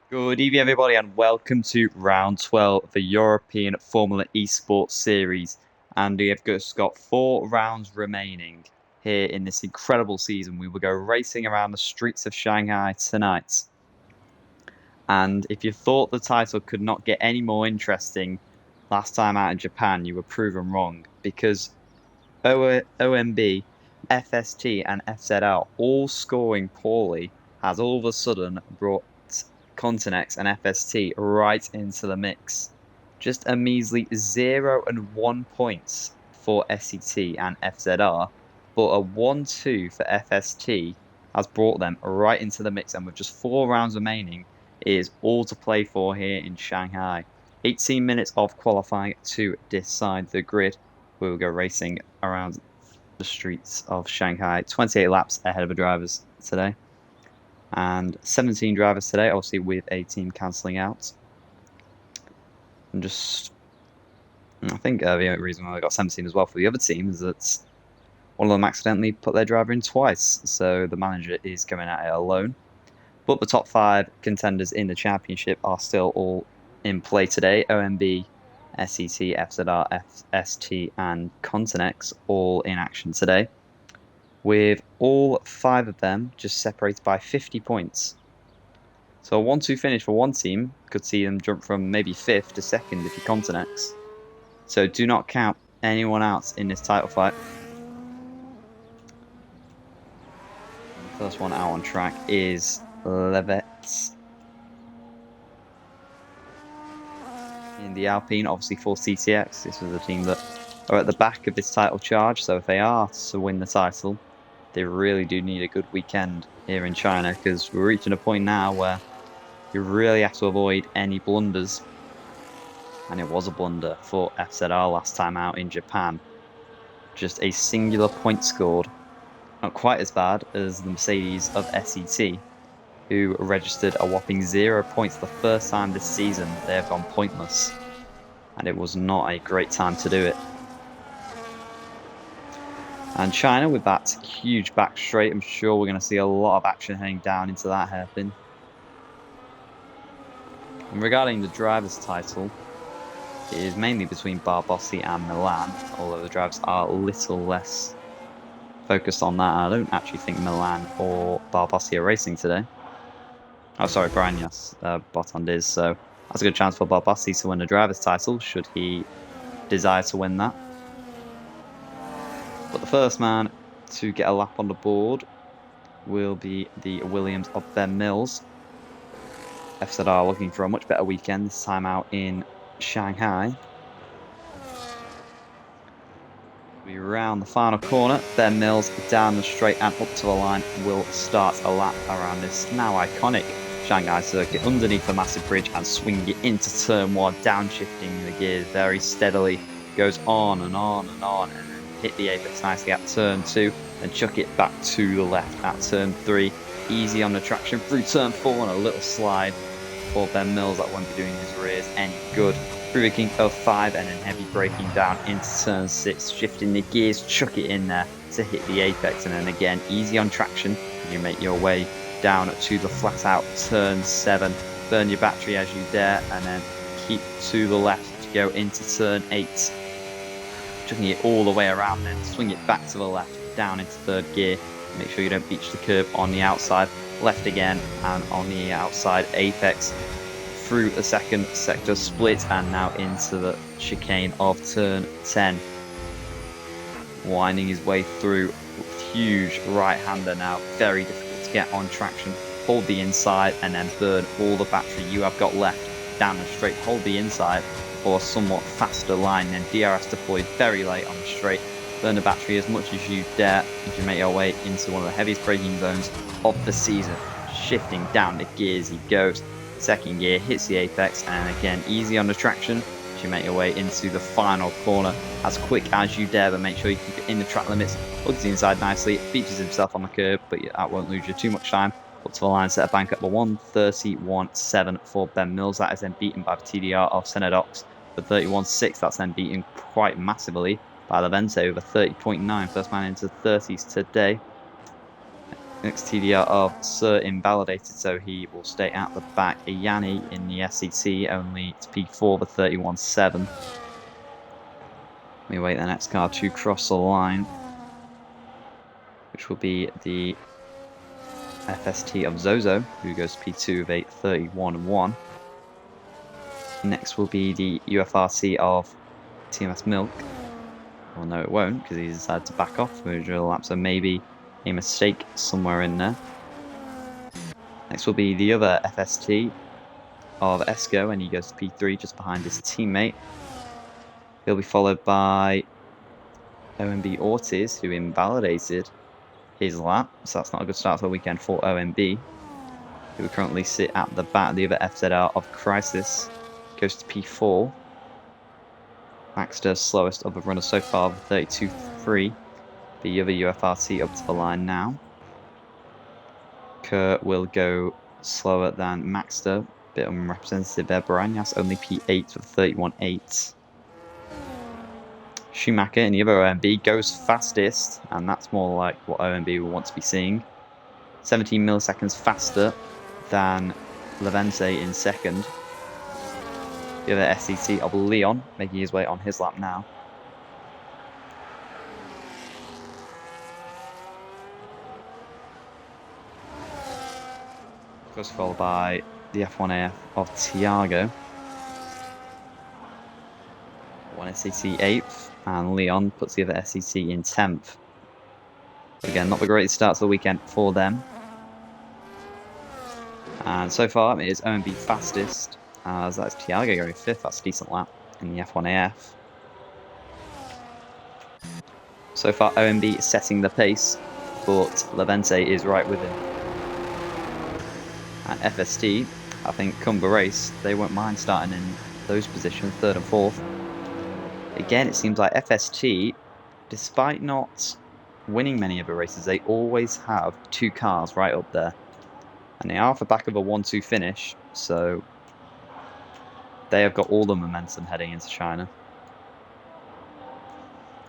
Good evening, everybody, and welcome to round 12 of the European Formula Esports Series. And we have just got 4 rounds remaining here in this incredible season. We will go racing around the streets of Shanghai tonight. And if you thought the title could not get any more interesting last time out in Japan, you were proven wrong because OMB, FST, and FZR all scoring poorly has all of a sudden brought Continex and FST right into the mix. Just a measly 0 and 1 points for SET and FZR, but a 1-2 for FST has brought them right into the mix. And with just 4 rounds remaining, it is all to play for here in Shanghai. 18 minutes of qualifying to decide the grid. We will go racing around the streets of Shanghai. 28 laps ahead of the drivers today. And 17 drivers today, obviously with a team cancelling out. And I think the only reason why I got 17 as well for the other team is that one of them accidentally put their driver in twice. So the manager is coming at it alone. But the top 5 contenders in the championship are still all in play today. OMB, SET, FZR, FST, and Continex all in action today, with all 5 of them just separated by 50 points. So a 1-2 finish for one team could see them jump from maybe 5th to 2nd if you Continex. So do not count anyone out in this title fight. The first one out on track is Levet in the Alpine, obviously for CTX. This was a team that are at the back of this title charge, so if they are to win the title, they really do need a good weekend here in China, because we're reaching a point now where you really have to avoid any blunders. And it was a blunder for FZR last time out in Japan. Just a singular point scored. Not quite as bad as the Mercedes of SET, who registered a whopping 0 points the first time this season they have gone pointless. And it was not a great time to do it. And China with that huge back straight, I'm sure we're going to see a lot of action heading down into that hairpin. And regarding the driver's title, it is mainly between Barbossi and Milan, although the drivers are a little less focused on that. I don't actually think Milan or Barbossi are racing today. Oh, sorry, Bragnas, Botond is, so that's a good chance for Barbossi to win the driver's title, should he desire to win that. But the first man to get a lap on the board will be the Williams of Ben Mills. FZR looking for a much better weekend, this time out in Shanghai. We round the final corner. Ben Mills down the straight and up to the line will start a lap around this now iconic Shanghai circuit underneath the massive bridge and swing it into turn 1, downshifting the gears very steadily. Goes on and on and on, and then hit the apex nicely at turn 2, and chuck it back to the left at turn 3. Easy on the traction through turn 4 and a little slide for Ben Mills that won't be doing his rears any good. Through a kink of 5 and then heavy braking down into turn 6, shifting the gears, chuck it in there to hit the apex, and then again easy on traction. You make your way down to the flat out turn 7, burn your battery as you dare, and then keep to the left to go into turn 8, chucking it all the way around, then swing it back to the left down into 3rd gear. Make sure you don't beach the curb on the outside, left again, and on the outside apex through the 2nd sector split, and now into the chicane of turn 10. Winding his way through, huge right-hander now, very difficult to get on traction. Hold the inside and then burn all the battery you have got left down the straight. Hold the inside for a somewhat faster line, then DRS deployed very late on the straight. Burn the battery as much as you dare as you make your way into one of the heaviest braking zones of the season. Shifting down the gears he goes. 2nd gear hits the apex, and again easy on the traction as you make your way into the final corner as quick as you dare, but make sure you keep it in the track limits. Looks inside nicely, features himself on the curb, but that won't lose you too much time. Up to the line, set a bank up the 1:31.7 for Ben Mills. That is then beaten by the TDR of Senedox for 31.6. That's then beaten quite massively by Levente over 30.9. First man into 30s today. Next TDR of Sir invalidated, so he will stay at the back. Yanni in the SEC, only to P4, the 31-7. We wait the next car to cross the line, which will be the FST of Zozo, who goes P2 with a 31-1. Next will be the UFRC of TMS Milk. Well, no, it won't, because he decided to back off for a drill lap, so maybe a mistake somewhere in there. Next will be the other FST of Esco, and he goes to P3 just behind his teammate. He'll be followed by OMB Ortiz, who invalidated his lap, so that's not a good start for the weekend for OMB, who will currently sit at the back. The other FZR of Crisis goes to P4. Maxter, slowest of the runners so far, 32.3. The other UFRT up to the line now. Kerr will go slower than Maxter. Bit unrepresentative there. Baranyas only P8 with 31.8. Schumacher in the other OMB goes fastest, and that's more like what OMB will want to be seeing. 17 milliseconds faster than Levente in second. The other SEC of Leon making his way on his lap now. Goes followed by the F1AF of Tiago. One SEC 8th, and Leon puts the other SEC in 10th. Again, not the greatest start to the weekend for them. And so far, it is OMB fastest, as that's Tiago going 5th. That's a decent lap in the F1AF. So far, OMB is setting the pace, but Levente is right with him. And FST, I think, come the race, they won't mind starting in those positions, 3rd and 4th. Again, it seems like FST, despite not winning many of the races, they always have 2 cars right up there. And they are off the back of a 1-2 finish, so they have got all the momentum heading into China.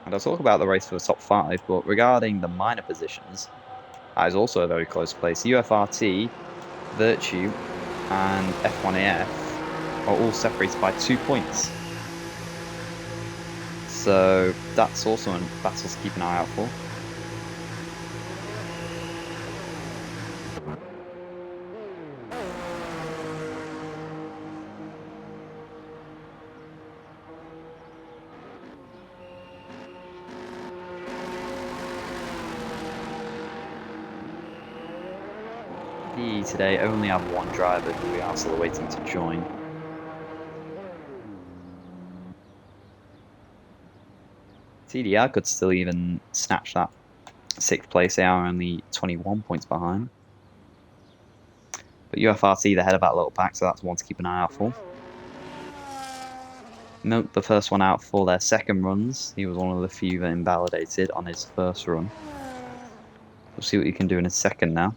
And I'll talk about the race for the top 5, but regarding the minor positions, that is also a very close place. UFRT, Virtue, and F1AF are all separated by 2 points. So that's also a battle to keep an eye out for. We today only have 1 driver who we are still waiting to join. TDR could still even snatch that 6th place. They are only 21 points behind. But UFRT, they're ahead of that little pack, so that's one to keep an eye out for. Milk, the first one out for their second runs. He was one of the few that invalidated on his first run. We'll see what he can do in his second now.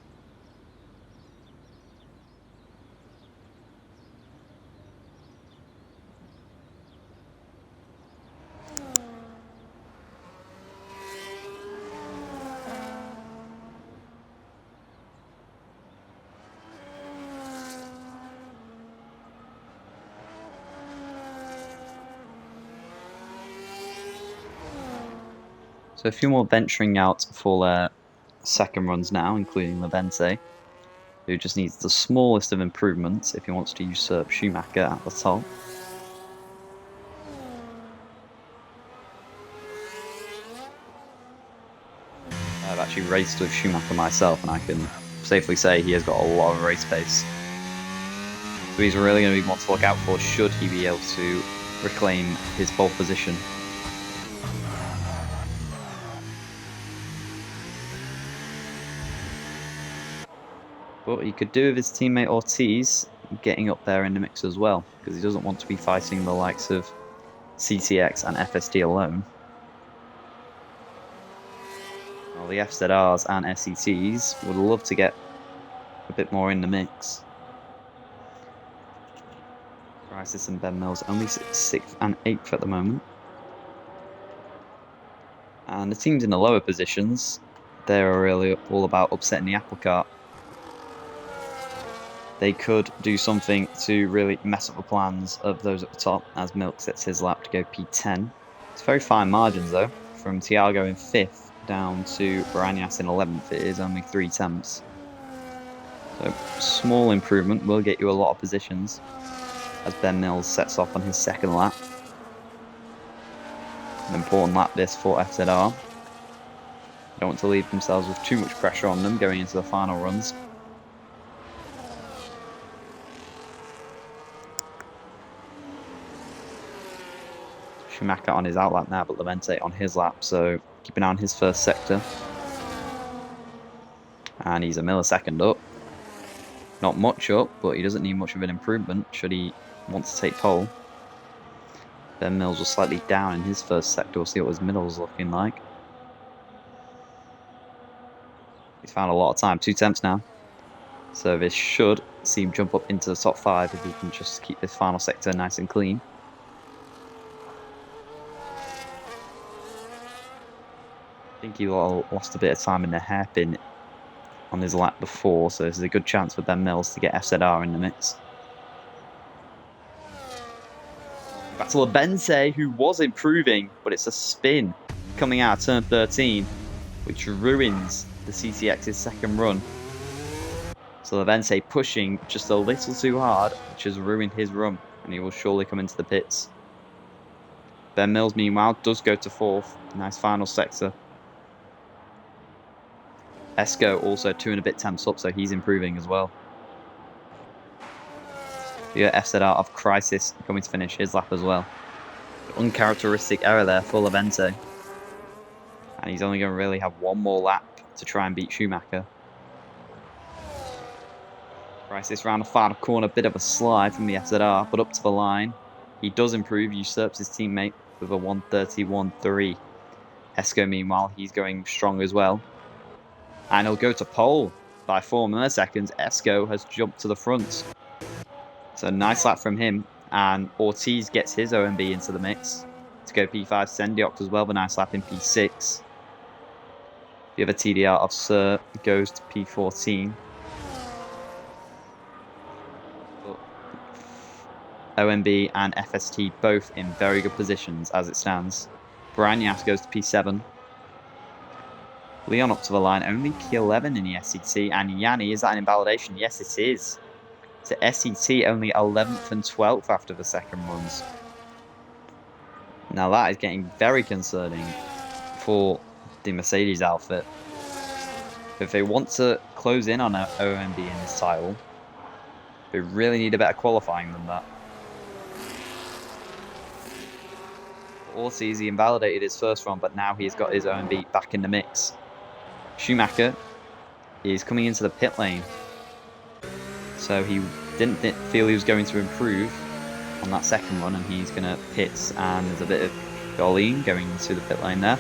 So a few more venturing out for their second runs now, including Levente, who just needs the smallest of improvements if he wants to usurp Schumacher at the top. I've actually raced with Schumacher myself, and I can safely say he has got a lot of race pace. So he's really going to be one to look out for should he be able to reclaim his pole position. But he could do with his teammate Ortiz getting up there in the mix as well, because he doesn't want to be fighting the likes of CTX and FSD alone. Well, the FZRs and SETs would love to get a bit more in the mix. Crisis and Ben Mills only 6th and 8th at the moment. And the teams in the lower positions, They're really all about upsetting the apple cart. They could do something to really mess up the plans of those at the top as Milk sets his lap to go P10. It's very fine margins though, from Tiago in 5th down to Baranyas in 11th. It is only 3 tenths. So small improvement will get you a lot of positions as Ben Mills sets off on his 2nd lap. An important lap this for FZR. Don't want to leave themselves with too much pressure on them going into the final runs. Schumacher on his outlap now, but Levente on his lap, so keep an eye on his first sector. And he's a millisecond up. Not much up, but he doesn't need much of an improvement should he want to take pole. Ben Mills was slightly down in his first sector. We'll see what his middle's looking like. He's found a lot of time, 2 tenths now. So this should see him jump up into the top 5 if he can just keep this final sector nice and clean. I think he lost a bit of time in the hairpin on his lap before, so this is a good chance for Ben Mills to get FZR in the mix. Back to Levente, who was improving, but it's a spin coming out of turn 13, which ruins the CTX's 2nd run. So Levente pushing just a little too hard, which has ruined his run, and he will surely come into the pits. Ben Mills, meanwhile, does go to 4th. Nice final sector. Esco also 2 and a bit tenths up, so he's improving as well. The FZR of Crisis coming to finish his lap as well. Uncharacteristic error there for Levente. And he's only going to really have one more lap to try and beat Schumacher. Crisis round the final corner, bit of a slide from the FZR, but up to the line. He does improve, usurps his teammate with a 1:31.3. Esco, meanwhile, he's going strong as well. And he'll go to pole by 4 milliseconds. Esco has jumped to the front. So nice lap from him. And Ortiz gets his OMB into the mix to go P5. Sendiox as well, but nice lap in P6. The other TDR of Sir goes to P14. OMB and FST both in very good positions as it stands. Baranyas goes to P7. Leon up to the line, only P11 in the SCT. And Yanni, is that an invalidation? Yes, it is. So SCT only 11th and 12th after the 2nd runs. Now that is getting very concerning for the Mercedes outfit. If they want to close in on an OMB in this title, they really need a better qualifying than that. Ortiz, he invalidated his first run, but now he's got his OMB back in the mix. Schumacher is coming into the pit lane. So he didn't feel he was going to improve on that 2nd run, and he's going to pit, and there's a bit of Golene going into the pit lane there.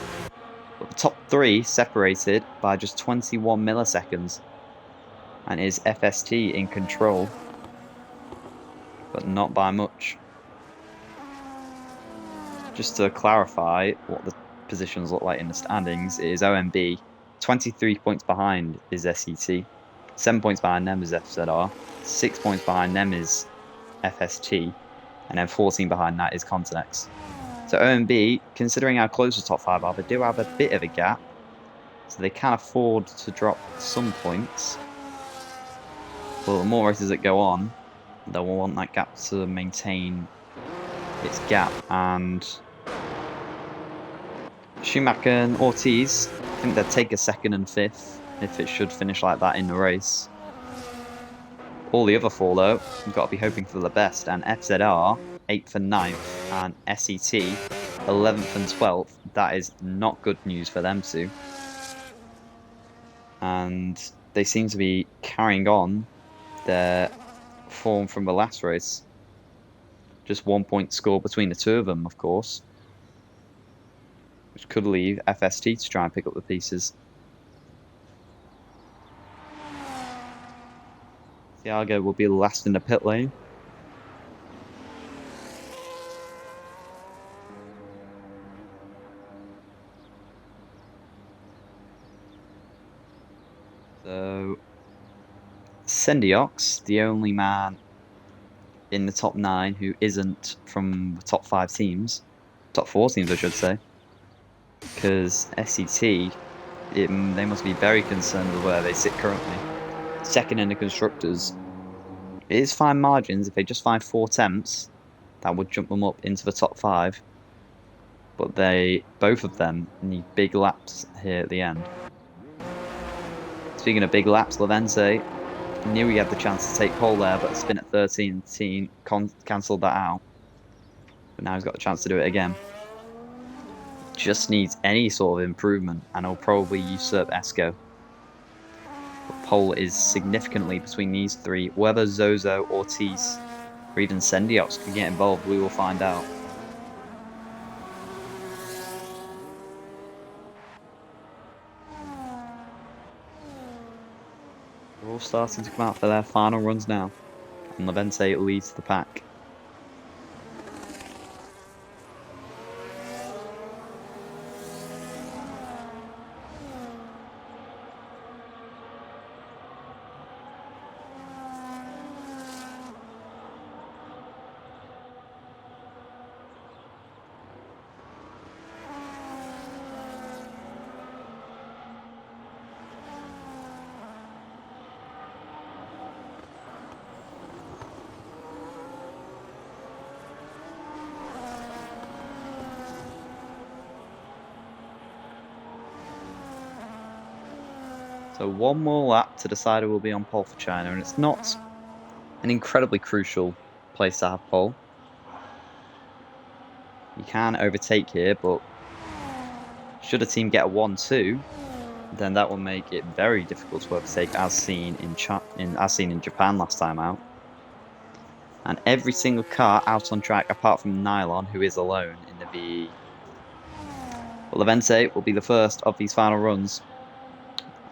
But the top 3 separated by just 21 milliseconds, and is FST in control, but not by much. Just to clarify what the positions look like in the standings, it is OMB, 23 points behind is SET, 7 points behind them is FZR, 6 points behind them is FST, and then 14 behind that is Continex. So OMB, considering how close the top 5 are, they do have a bit of a gap, so they can afford to drop some points. But the more races that go on, they'll want that gap to maintain its gap. And Schumacher and Ortiz, I think they'd take a 2nd and 5th if it should finish like that in the race. All the other 4 though, you've got to be hoping for the best, and FZR 8th and 9th, and SET 11th and 12th. That is not good news for them too. And they seem to be carrying on their form from the last race. Just 1 point score between the 2 of them, of course, which could leave FST to try and pick up the pieces. Thiago will be last in the pit lane. Sendiox, the only man in the top 9 who isn't from the top 5 teams, top 4 teams, I should say, because SET, they must be very concerned with where they sit currently. Second in the constructors. It is fine margins. If they just find 4 temps, that would jump them up into the top 5. But both of them need big laps here at the end. Speaking of big laps, Levense knew he had the chance to take pole there, but a spin at 13 cancelled that out. But now he's got the chance to do it again. Just needs any sort of improvement, and he'll probably usurp Esco. But pole is significantly between these 3. Whether Zozo, Ortiz, or even Sendiox can get involved, we will find out. We're all starting to come out for their final runs now, and Levense leads the pack. So one more lap to decide who will be on pole for China, and it's not an incredibly crucial place to have pole. You can overtake here, but should a team get a 1-2, then that will make it very difficult to overtake, as seen in Japan last time out. And every single car out on track, apart from Nylon, who is alone in the VE. But Levense will be the first of these final runs,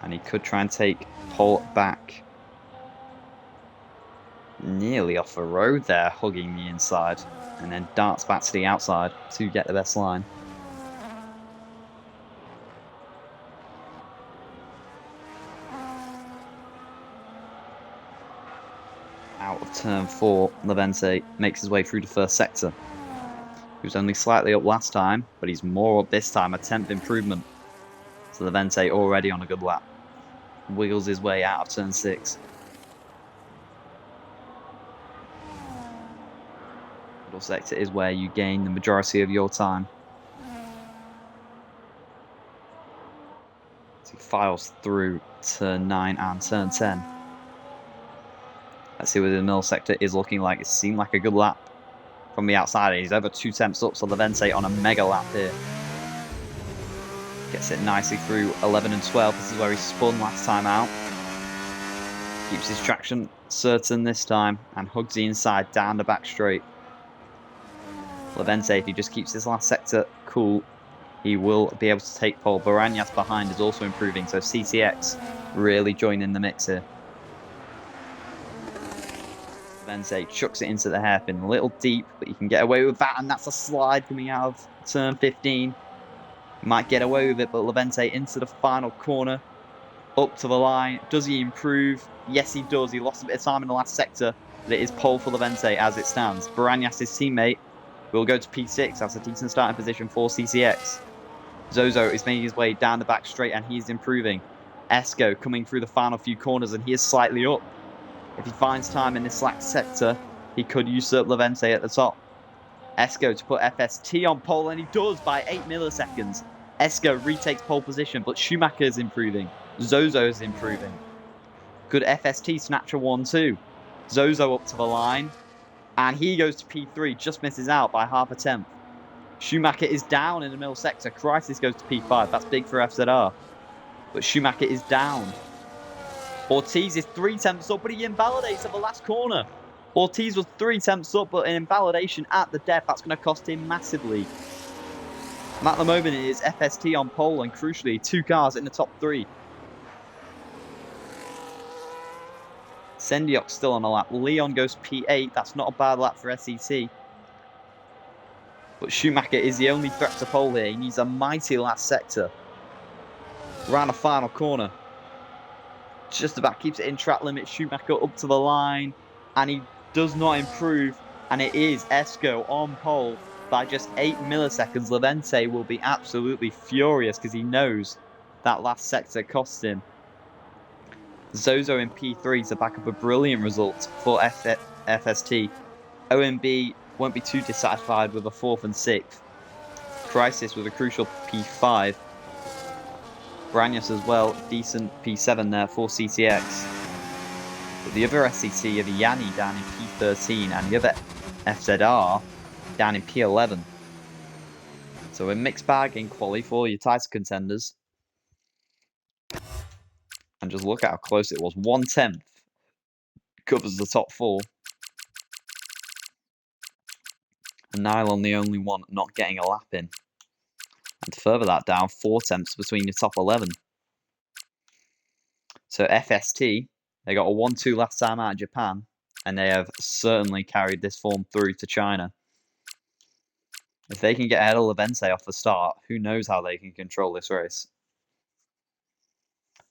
and he could try and take pole back. Nearly off the road there, hugging the inside, and then darts back to the outside to get the best line. Out of turn 4, Levense makes his way through the first sector. He was only slightly up last time, but he's more up this time, a 10th improvement. So Levense already on a good lap. Wiggles his way out of turn 6. Middle sector is where you gain the majority of your time. So he files through turn 9 and turn 10. Let's see what the middle sector is looking like. It seemed like a good lap from the outside. He's over 2 temps up, so Levense on a mega lap here. Gets it nicely through 11 and 12. This is where he spun last time out. Keeps his traction certain this time and hugs the inside down the back straight. Levense, if he just keeps this last sector cool, he will be able to take pole. Baranyas behind is also improving, so CTX really joining the mix here. Levense chucks it into the hairpin, a little deep, but you can get away with that, and that's a slide coming out of turn 15. Might get away with it, but Levense into the final corner, up to the line. Does he improve? Yes, he does. He lost a bit of time in the last sector, but it is pole for Levense as it stands. Baranyas, his teammate, will go to P6. That's a decent starting position for CCX. Zozo is making his way down the back straight, and he's improving. Esco coming through the final few corners, and he is slightly up. If he finds time in this slack sector, he could usurp Levense at the top. Esco to put FST on pole, and he does by 8 milliseconds. Esco retakes pole position, but Schumacher is improving. Zozo is improving. Good FST snatcher 1-2. Zozo up to the line, and he goes to P3, just misses out by half a tenth. Schumacher is down in the middle sector. Crisis goes to P5. That's big for FZR. But Schumacher is down. Ortiz is 3 temps up, but he invalidates at the last corner. Ortiz was 3 temps up, but an invalidation at the depth. That's going to cost him massively. And at the moment, it is FST on pole, and crucially, 2 cars in the top 3. Sendiox still on a lap. Leon goes P8. That's not a bad lap for SET. But Schumacher is the only threat to pole here. He needs a mighty last sector. Around the final corner. Just about keeps it in track limit. Schumacher up to the line, and he does not improve. And it is Esco on pole by just 8 milliseconds. Levente will be absolutely furious because he knows that last sector cost him. Zozo in P3 to back up a brilliant result for FST. OMB won't be too dissatisfied with a 4th and 6th. Crisis with a crucial P5. Branyas as well, decent P7 there for CTX. But the other SCT of Yanni down in P13 and the other FZR down in P11. So a mixed bag in quali for your title contenders. And just look at how close it was. 1/10 covers the top 4. And Nylon the only one not getting a lap in. And to further that down, 4/10 between your top 11. So FST, they got a 1-2 last time out of Japan, and they have certainly carried this form through to China. If they can get ahead of Levente off the start, who knows how they can control this race.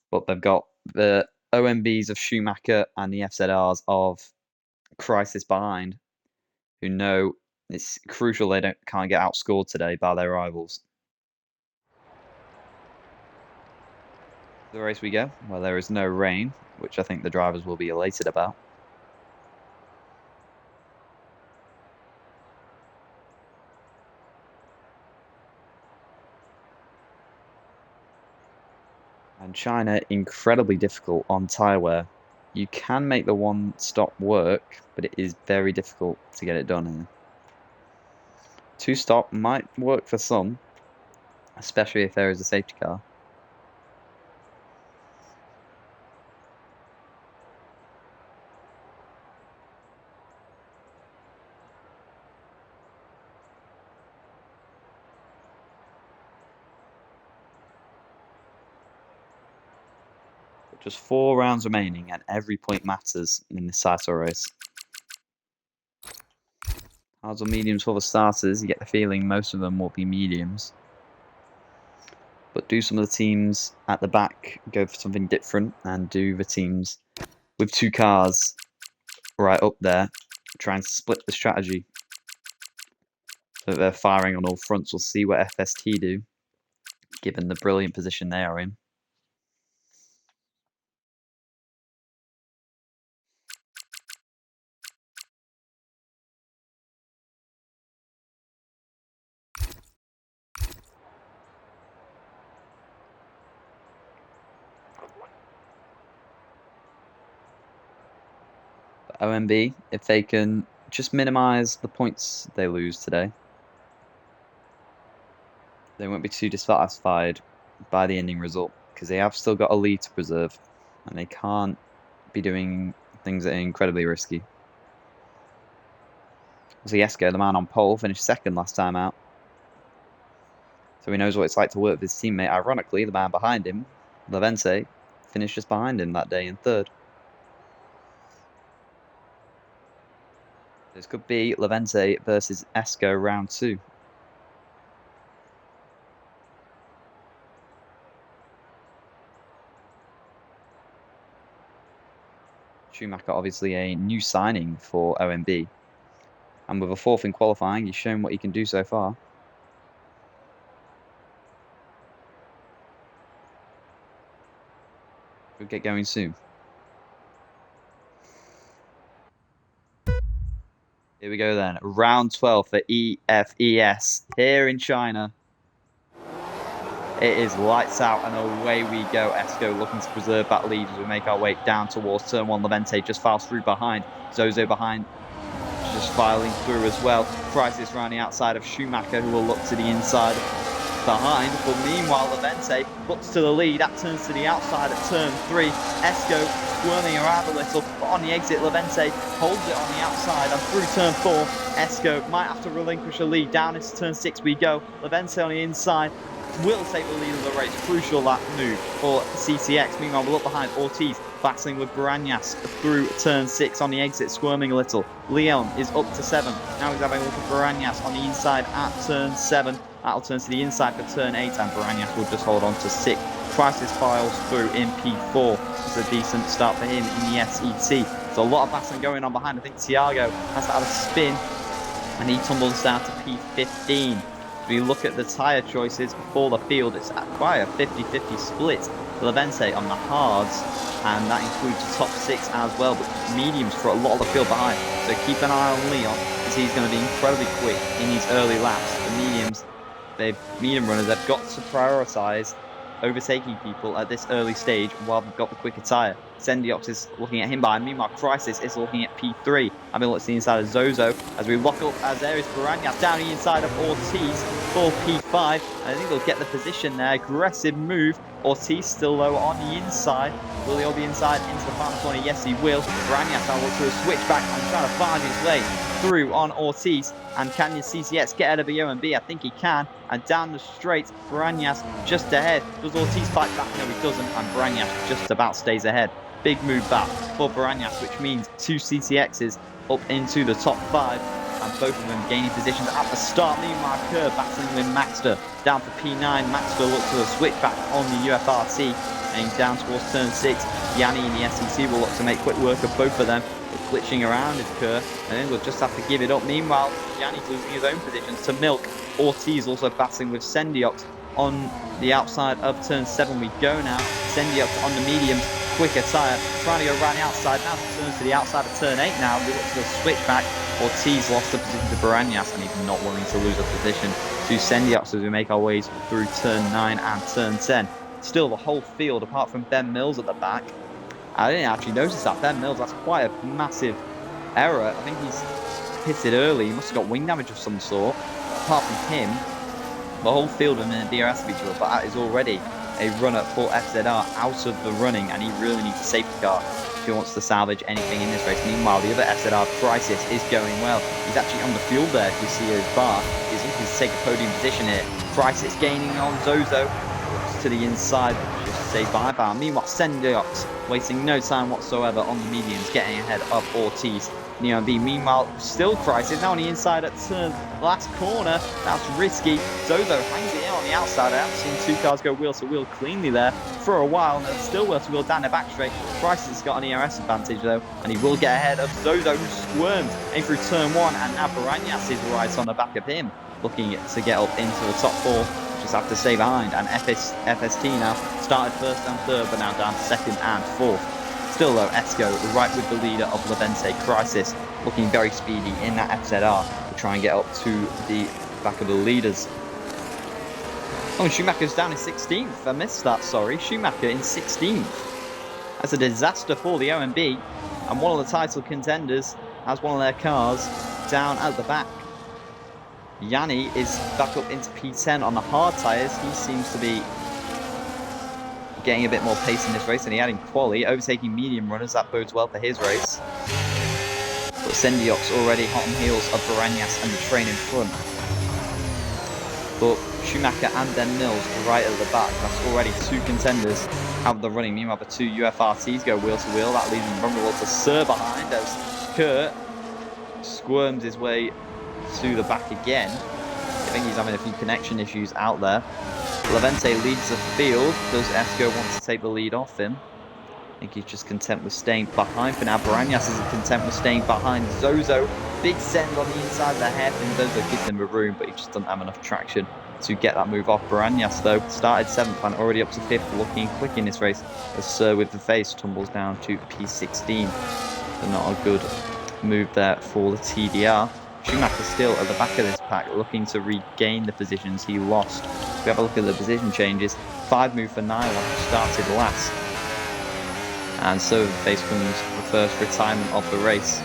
But they've got the OMBs of Schumacher and the FZRs of Crisis behind, who know it's crucial they can't get outscored today by their rivals. The race we go, where there is no rain, which I think the drivers will be elated about. And China, incredibly difficult on tyre wear. You can make the one stop work, but it is very difficult to get it done here. 2 stop might work for some, especially if there is a safety car. Just 4 rounds remaining, and every point matters in this Saito race. Hards or mediums for the starters. You get the feeling most of them will be mediums. But do some of the teams at the back go for something different, and do the teams with 2 cars right up there try and split the strategy so that they're firing on all fronts? We'll see what FST do, given the brilliant position they are in. OMB, if they can just minimize the points they lose today, they won't be too dissatisfied by the ending result, because they have still got a lead to preserve, and they can't be doing things that are incredibly risky. Zieska, the man on pole, finished 2nd last time out, so he knows what it's like to work with his teammate. Ironically, the man behind him, Levente, finished just behind him that day in 3rd. This could be Levente versus Esco round 2. Schumacher, obviously a new signing for OMB. And with a 4th in qualifying, he's shown what he can do so far. We'll get going soon. Here we go then. Round 12 for EFES here in China. It is lights out and away we go. Esco looking to preserve that lead as we make our way down towards turn 1. Levente just files through behind. Zozo behind, just filing through as well. Crisis around the outside of Schumacher, who will look to the inside behind. But meanwhile, Levente looks to the lead. That turns to the outside at turn 3. Esco squirming around a little, but on the exit, Levente holds it on the outside, and through turn 4, Esco might have to relinquish a lead. Down into turn 6 we go. Levente on the inside will take the lead of the race. Crucial that move for CTX. Meanwhile, we'll look behind. Ortiz battling with Branyas through turn 6 on the exit, squirming a little. Leon is up to 7. Now he's having a look at Branyas on the inside at turn 7. That'll turn to the inside for turn 8, and Branyas will just hold on to 6th Crisis files through in P4. It's a decent start for him in the SET. So a lot of battling going on behind. I think Thiago has had a spin and he tumbles down to P15. If we look at the tyre choices for the field, it's quite a 50-50 split. Levente on the hards, and that includes the top 6 as well, but mediums for a lot of the field behind. So keep an eye on Leon, as he's going to be incredibly quick in these early laps. The medium runners have got to prioritise overtaking people at this early stage while they've got the quicker tyre. Sendiox is looking at him behind. Meanwhile, Crisis is looking at P3. Having a look at the inside of Zozo as we lock up as there is Baranyas down the inside of Ortiz for P5. And I think they'll get the position there. Aggressive move. Ortiz still low on the inside. Will he all be inside into the final corner? Yes, he will. Baranyas now looks to a switchback and trying to find his way through on Ortiz. And can CCX get out of the OMB? I think he can. And down the straight, Baranyas just ahead. Does Ortiz fight back? No, he doesn't. And Baranyas just about stays ahead. Big move back for Baranyas, which means 2 CCXs up into the top 5. And both of them gaining positions at the start. Meanwhile, Kerr battling with Maxter down for P9. Maxter looks to a switchback on the UFRT. And down towards turn 6. Yanni in the SEC will look to make quick work of both of them. Glitching around is Kerr, and then we'll just have to give it up. Meanwhile, Yanni's losing his own positions to Milk. Ortiz also battling with Sendiox on the outside of turn 7. We go now. Sendiox on the mediums, quicker tyre, trying to go around the outside. Now turns to the outside of turn 8 now. We look to the switchback. Ortiz lost the position to Baranyas, and he's not willing to lose a position to Sendiox as we make our ways through turn 9 and turn 10. Still, the whole field, apart from Ben Mills at the back. I didn't actually notice that. Ben Mills, that's quite a massive error. I think he's pitted early. He must have got wing damage of some sort. Apart from him, the whole field of the DRS feature, but that is already a runner for FZR out of the running, and he really needs a safety car if he wants to salvage anything in this race. Meanwhile, the other FZR Crisis is going well. He's actually on the field there. If you see his bar, he's looking to take a podium position here. Crisis gaining on Zozo. To the inside, just say bye-bye. Meanwhile, Sendiox wasting no time whatsoever on the mediums, getting ahead of Ortiz. Neon B, meanwhile, still Crisis, now on the inside at turn last corner. That's risky. Zozo hangs it in on the outside. I haven't seen 2 cars go wheel to wheel cleanly there for a while, and then still wheel to wheel down the back straight. Crisis has got an ERS advantage though, and he will get ahead of Zozo, who squirms in through turn 1, and now Baranyas is right on the back of him, looking to get up into the top 4. Just have to stay behind, and FST now started first and third, but now down to second and fourth. Still though, Esco right with the leader of Levente. Crisis looking very speedy in that FZR to try and get up to the back of the leaders. Oh, and Schumacher's down in 16th. I missed that, sorry. Schumacher in 16th. That's a disaster for the OMB, and one of the title contenders has one of their cars down at the back. Yanni is back up into P10 on the hard tyres. He seems to be getting a bit more pace in this race than he had in quali, overtaking medium runners. That bodes well for his race. But Sendiox already hot on heels of Baranyas and the train in front. But Schumacher and then Mills right at the back. That's already 2 contenders out of the running. Meanwhile, the 2 UFRTs go wheel to wheel. That leaves them vulnerable to Sir behind as Kurt squirms his way to the back again. I think he's having a few connection issues out there. Levente leads the field. Does Esco want to take the lead off him? I think he's just content with staying behind for now. Baranyas is content with staying behind Zozo. Big send on the inside of the hairpin. Zozo gives him a room, but he just doesn't have enough traction to get that move off. Baranyas though started 7th and already up to 5th, looking quick in this race as Sir with the face tumbles down to P16. So not a good move there for the TDR. Schumacher still at the back of this pack, looking to regain the positions he lost. If we have a look at the position changes, 5 move for Nylon, who started last. And so the face comes the first retirement of the race.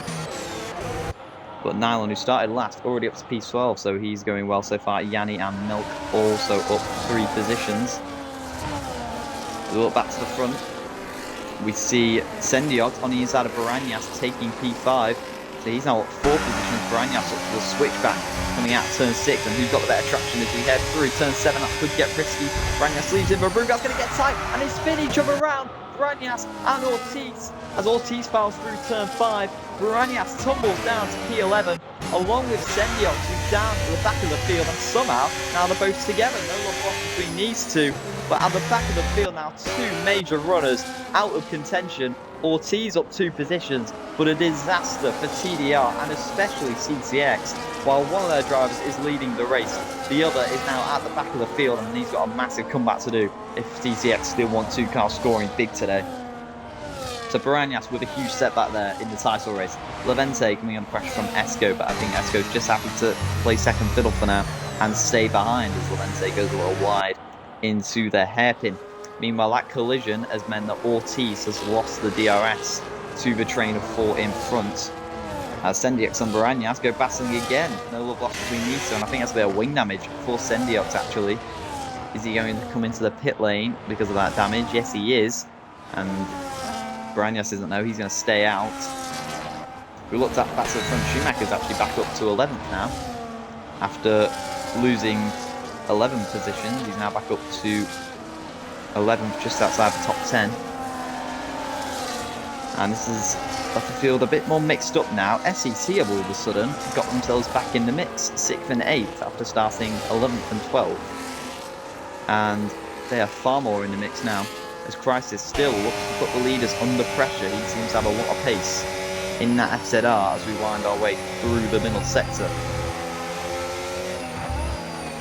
But Nylon, who started last, already up to P12, so he's going well so far. Yanni and Milk also up 3 positions. We look back to the front. We see Sendiox on the inside of Baranyas taking P5. So he's now at 4th position. Baranyas up to the switchback coming out turn 6. And who's got the better traction as we head through turn 7? That could get risky. Baranyas leaves him, but Bruga's going to get tight and they spin each other around. Baranyas and Ortiz. As Ortiz files through turn 5, Baranyas tumbles down to P11 along with Sendiox, who down to the back of the field, and somehow now they're both together. No love lost between these two. But at the back of the field now, two major runners out of contention. Ortiz up 2 positions, but a disaster for TDR and especially CTX. While one of their drivers is leading the race, the other is now at the back of the field, and he's got a massive comeback to do if CTX still want 2 cars scoring big today. So Baranias with a huge setback there in the title race. Levente coming under pressure from Esco, but I think Esco's just happy to play second fiddle for now and stay behind as Levente goes a little wide into the hairpin. Meanwhile, that collision has meant that Ortiz has lost the DRS to the train of 4 in front. Sendiox and Baranias go battling again. No love lost between these two, and I think that's a bit of wing damage for Sendiox actually. Is he going to come into the pit lane because of that damage? Yes, he is. And Baranias doesn't know. He's going to stay out. We looked at back to the front. Schumacher's actually back up to 11th now. After losing 11 positions, he's now back up to 11th, just outside the top 10. And this has left the field a bit more mixed up now. SEC have all of a sudden got themselves back in the mix, 6th and 8th after starting 11th and 12th. And they are far more in the mix now, as Christ is still looking to put the leaders under pressure. He seems to have a lot of pace in that FZR as we wind our way through the middle sector.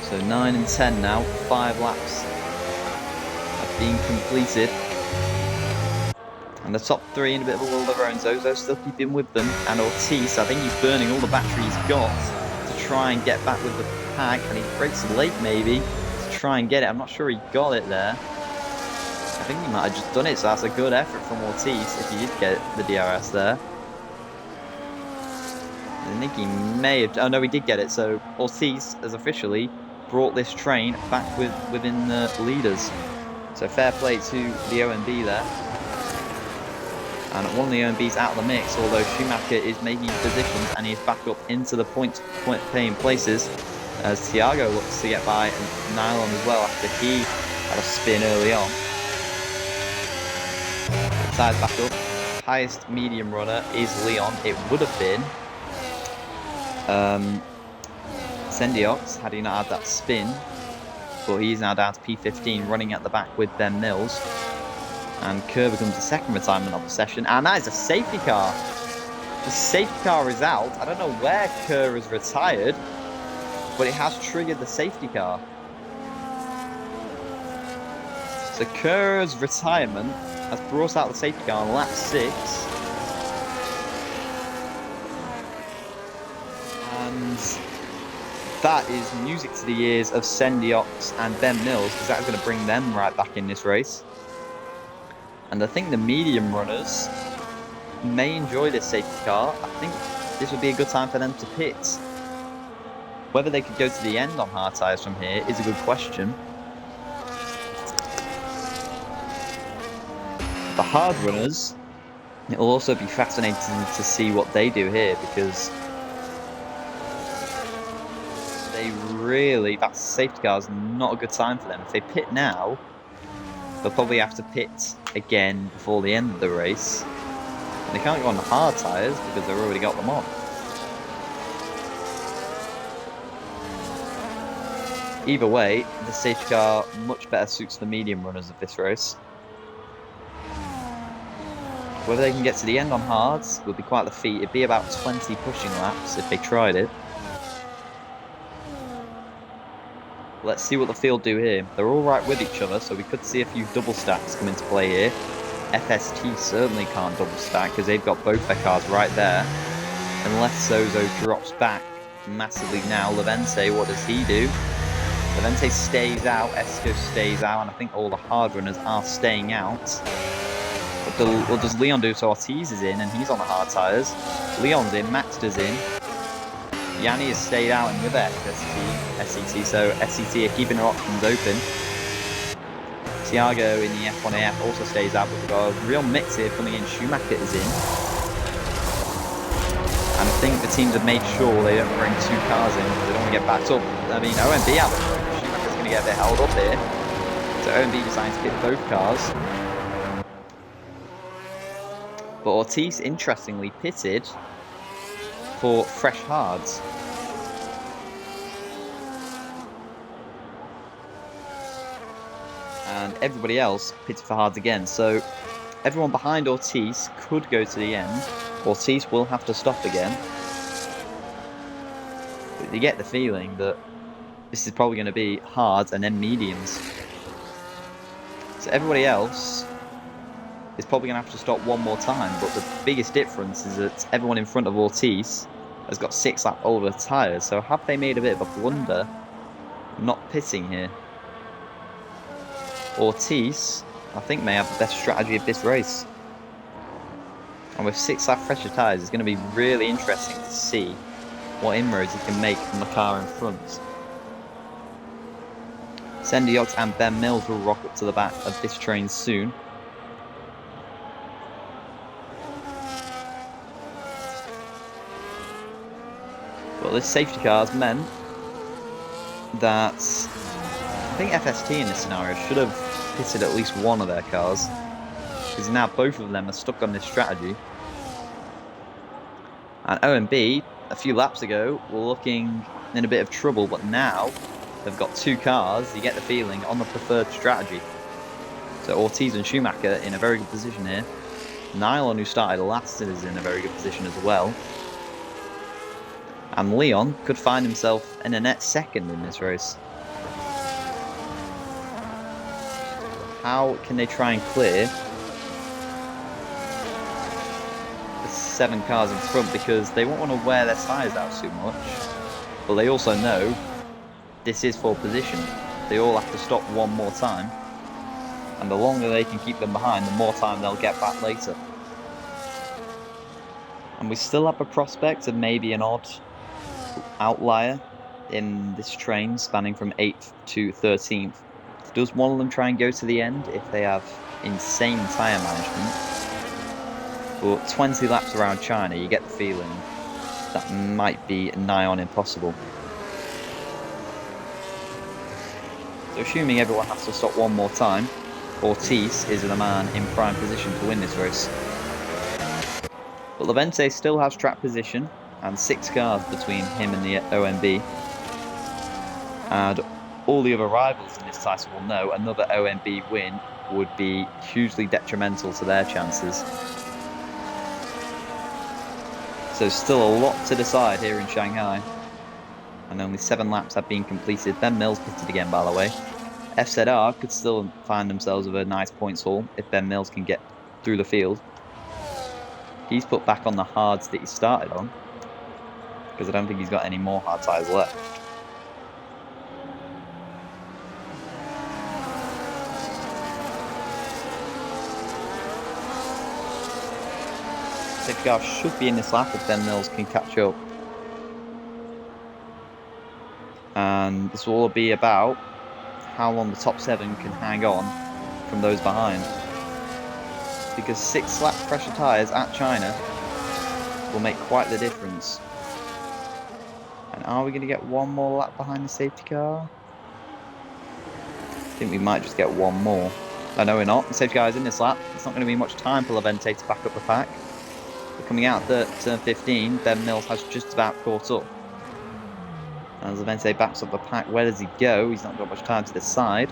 So 9 and 10 now, 5 laps have been completed. And the top 3 in a bit of a world of their own. Zozo still keeping with them, and Ortiz, I think he's burning all the battery he's got to try and get back with the pack, and he breaks late maybe to try and get it. I'm not sure he got it there. I think he might have just done it, so that's a good effort from Ortiz if he did get the DRS there. I think he may have... Oh no, he did get it, so Ortiz has officially brought this train back within the leaders. So fair play to the OMB there. And one of the OMBs out of the mix, although Schumacher is making positions and he's back up into the point paying places as Thiago looks to get by Nylon as well after he had a spin early on. Tyres back up. Highest medium runner is Leon. It would have been Sendiox had he not had that spin, but he's now down to P15 running at the back with Ben Mills. And Kerr becomes the second retirement of the session, and that is a safety car. The safety car is out. I don't know where Kerr has retired, but it has triggered the safety car. So Kerr's retirement has brought out the safety car on lap 6. And that is music to the ears of Sendiox and Ben Mills, because that's going to bring them right back in this race. And I think the medium runners may enjoy this safety car. I think this would be a good time for them to pit. Whether they could go to the end on hard tyres from here is a good question. The hard runners, it will also be fascinating to see what they do here, because they really, that safety car is not a good time for them. If they pit now, they'll probably have to pit again before the end of the race. And they can't go on the hard tyres because they've already got them on. Either way, the safety car much better suits the medium runners of this race. Whether they can get to the end on hards would be quite the feat. It'd be about 20 pushing laps if they tried it. Let's see what the field do here. They're all right with each other, so we could see a few double stacks come into play here. FST certainly can't double stack because they've got both their cars right there. Unless Zozo drops back massively now. Levente, what does he do? Levente stays out, Esco stays out, and I think all the hard runners are staying out. What does Leon do? So Ortiz is in, and he's on the hard tyres. Leon's in, Maxter's in. Yanni has stayed out and with SET, so SET are keeping their options open. Thiago in the F1AF also stays out, but we've got a real mix here coming in. Schumacher is in. And I think the teams have made sure they don't bring 2 cars in because they don't want to get backed up. I mean, OMB have it. Schumacher's going to get a bit held up here. So OMB deciding to pit both cars. But Ortiz, interestingly, pitted for fresh hards. and everybody else pitted for hards again. So everyone behind Ortiz could go to the end. Ortiz will have to stop again. But you get the feeling that this is probably going to be hards and then mediums. So everybody else is probably going to have to stop one more time. But the biggest difference is that everyone in front of Ortiz has got 6 lap older tyres. So have they made a bit of a blunder not pitting here? Ortiz, I think, may have the best strategy of this race. And with 6 lap fresher tyres, it's going to be really interesting to see what inroads he can make from the car in front. Sendiox and Ben Mills will rock up to the back of this train soon. Well, this safety car has meant that I think FST in this scenario should have pitted at least one of their cars, because now both of them are stuck on this strategy. And OMB, a few laps ago, were looking in a bit of trouble, but now they've got 2 cars, you get the feeling, on the preferred strategy. So Ortiz and Schumacher in a very good position here. Nylon, who started last, is in a very good position as well. And Leon could find himself in a net second in this race. How can they try and clear the 7 cars in front? Because they won't want to wear their tyres out too much. But they also know this is for position. They all have to stop one more time. And the longer they can keep them behind, the more time they'll get back later. And we still have a prospect of maybe an odd outlier in this train, spanning from 8th to 13th. Does one of them try and go to the end if they have insane tyre management? But 20 laps around China, you get the feeling that might be nigh on impossible. So assuming everyone has to stop one more time, Ortiz is the man in prime position to win this race. But Levente still has track position and 6 cars between him and the OMB. And all the other rivals in this title will know another OMB win would be hugely detrimental to their chances. So still a lot to decide here in Shanghai. And only 7 laps have been completed. Ben Mills pitted again, by the way. FZR could still find themselves with a nice points haul if Ben Mills can get through the field. He's put back on the hards that he started on, because I don't think he's got any more hard tyres left. Safety car should be in this lap if Ben Mills can catch up. And this will all be about how long the top 7 can hang on from those behind. Because 6 lap pressure tyres at China will make quite the difference. And are we going to get one more lap behind the safety car? I think we might just get one more. I know we're not. The safety car is in this lap. It's not going to be much time for Levente to back up the pack. But coming out at turn 15, Ben Mills has just about caught up. As Levente backs up the pack, where does he go? He's not got much time to decide.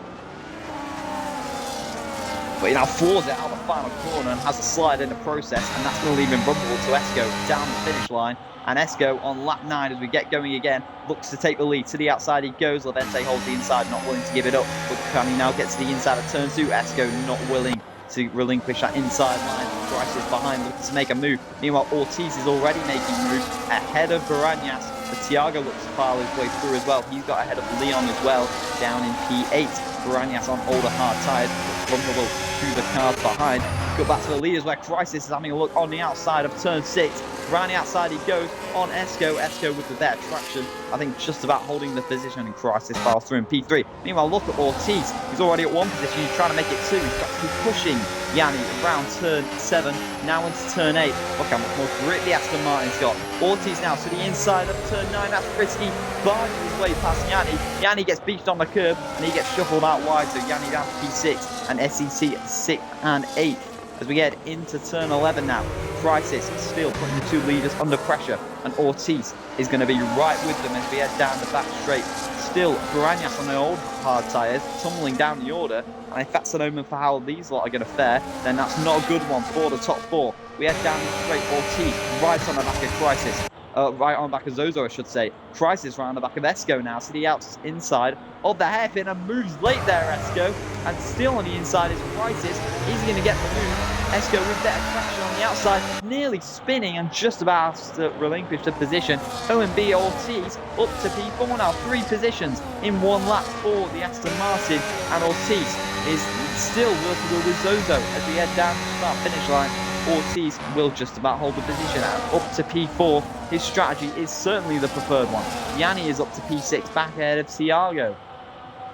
But he now floors it out of the final corner and has a slide in the process, and that's going to leave him vulnerable to Esco down the finish line. And Esco on lap 9, as we get going again, looks to take the lead. To the outside he goes. Levente holds the inside, not willing to give it up. But can he now get to the inside of turn 2? Esco not willing to relinquish that inside line. Bryce is behind, looking to make a move. Meanwhile, Ortiz is already making moves ahead of Barañas. But Thiago looks to file his way through as well. He's got ahead of Leon as well, down in P8. Barañas on older hard tyres, vulnerable to the cars behind. Go back to the leaders where Crisis is having a look on the outside of turn 6. Around the outside he goes on Esco. Esco with the better traction, I think, just about holding the position, and Crisis files through in P3. Meanwhile, look at Ortiz. He's already at 1 position. He's trying to make it 2. He's got to keep pushing Yanni around turn 7, now into turn 8. Look how much more grip the Aston Martin's got. Ortiz now to the inside of turn 9. That's risky. Barging his way past Yanni. Yanni gets beached on the curb and he gets shuffled out wide. So Yanni down to P6 and SEC 6th and 8th. As we get into turn 11 now, Crisis still putting the 2 leaders under pressure, and Ortiz is going to be right with them as we head down the back straight. still Baranyas on the old hard tyres, tumbling down the order. And if that's an omen for how these lot are going to fare, then that's not a good one for the top 4. We head down the straight. Ortiz right on the back of Crisis. Right on the back of Zozo, I should say. Crisis right on the back of Esco now. So the inside of the hairpin and moves late there, Esco. And still on the inside is Crisis. He's going to get the move. Esco with better traction on the outside, nearly spinning and just about to relinquish the position. OMB Ortiz up to P4 now. 3 positions in 1 lap for the Aston Martin. And Ortiz is still working with Zozo as we head down to the start finish line. Ortiz will just about hold the position and up to P4. His strategy is certainly the preferred one. Yanni is up to P6, back ahead of Thiago.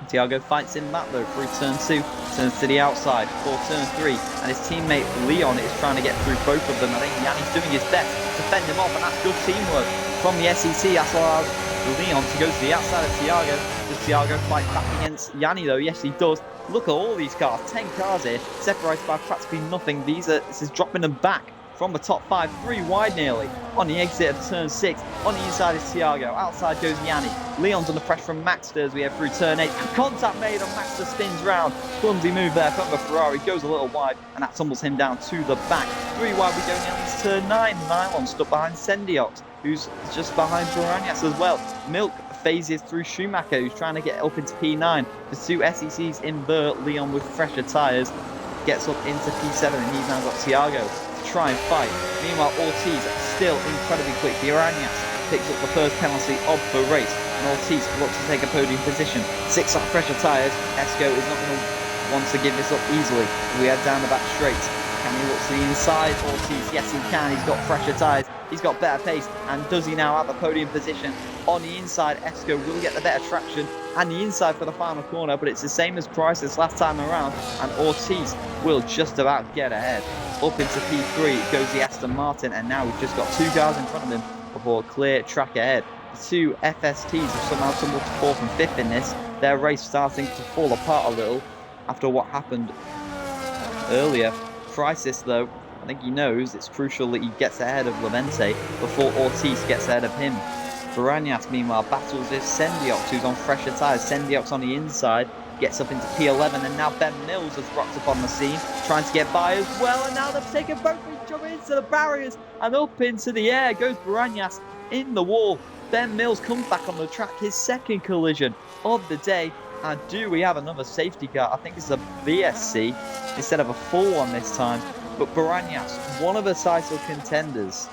Thiago fights in that though through turn 2, turns to the outside for turn 3, and his teammate Leon is trying to get through both of them. I think Yanni's doing his best to fend him off, and that's good teamwork from the SEC. That's allowed Leon to go to the outside of Thiago. Does Thiago fight back against Yanni though? Yes, he does. Look at all these cars, 10 cars here, separated by practically nothing. This is dropping them back from the top 5, 3 wide nearly. On the exit of turn 6, on the inside is Thiago, outside goes Yanni. Leon's under pressure from Maxter as we head through turn 8. Contact made and Maxter spins round. Clumsy move there from the Ferrari, goes a little wide and that tumbles him down to the back. 3 wide we go down into turn 9. Nylon stuck behind Sendiox, who's just behind Baranyas as well. Milk phases through Schumacher, who's trying to get up into P9. The 2 SECs invert. Leon with fresher tyres gets up into P7 and he's now got Thiago to try and fight. Meanwhile, Ortiz still incredibly quick. Baranyas picks up the first penalty of the race and Ortiz looks to take a podium position. 6 up fresher tyres. Esco is not going to want to give this up easily. We head down the back straight. Can he look to the inside? Ortiz, yes he can. He's got fresher tyres. He's got better pace. And does he now have a podium position? On the inside, Esco will get the better traction and the inside for the final corner, but it's the same as Crisis last time around, and Ortiz will just about get ahead. Up into P3 goes the Aston Martin, and now we've just got 2 cars in front of him before a clear track ahead. The 2 FSTs have somehow tumbled to 4th and 5th in this. Their race starting to fall apart a little after what happened earlier. Crisis, though, I think he knows it's crucial that he gets ahead of Levente before Ortiz gets ahead of him. Baranyas, meanwhile, battles with Sendiox, who's on fresher tyres. Sendiox on the inside, gets up into P11, and now Ben Mills has rocked up on the scene, trying to get by as well, and now they've taken both each other into the barriers, and up into the air goes Baranyas in the wall. Ben Mills comes back on the track, his 2nd collision of the day, and do we have another safety car? I think it's a VSC instead of a full one this time, but Baranyas, one of the title contenders,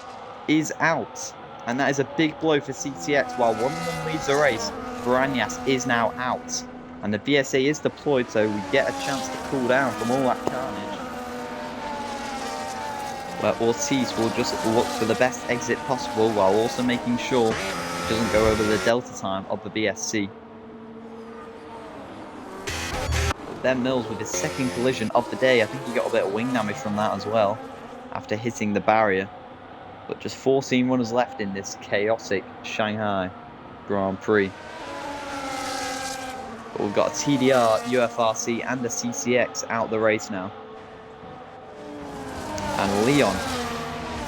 is out. And that is a big blow for CTX. While one of them leads the race, Baranyas is now out. And the VSA is deployed, so we get a chance to cool down from all that carnage. Where Ortiz will just look for the best exit possible while also making sure he doesn't go over the delta time of the BSC. Ben Mills with his 2nd collision of the day. I think he got a bit of wing damage from that as well after hitting the barrier. But just 14 runners left in this chaotic Shanghai Grand Prix. But we've got a TDR, UFRC and a CCX out the race now. And Leon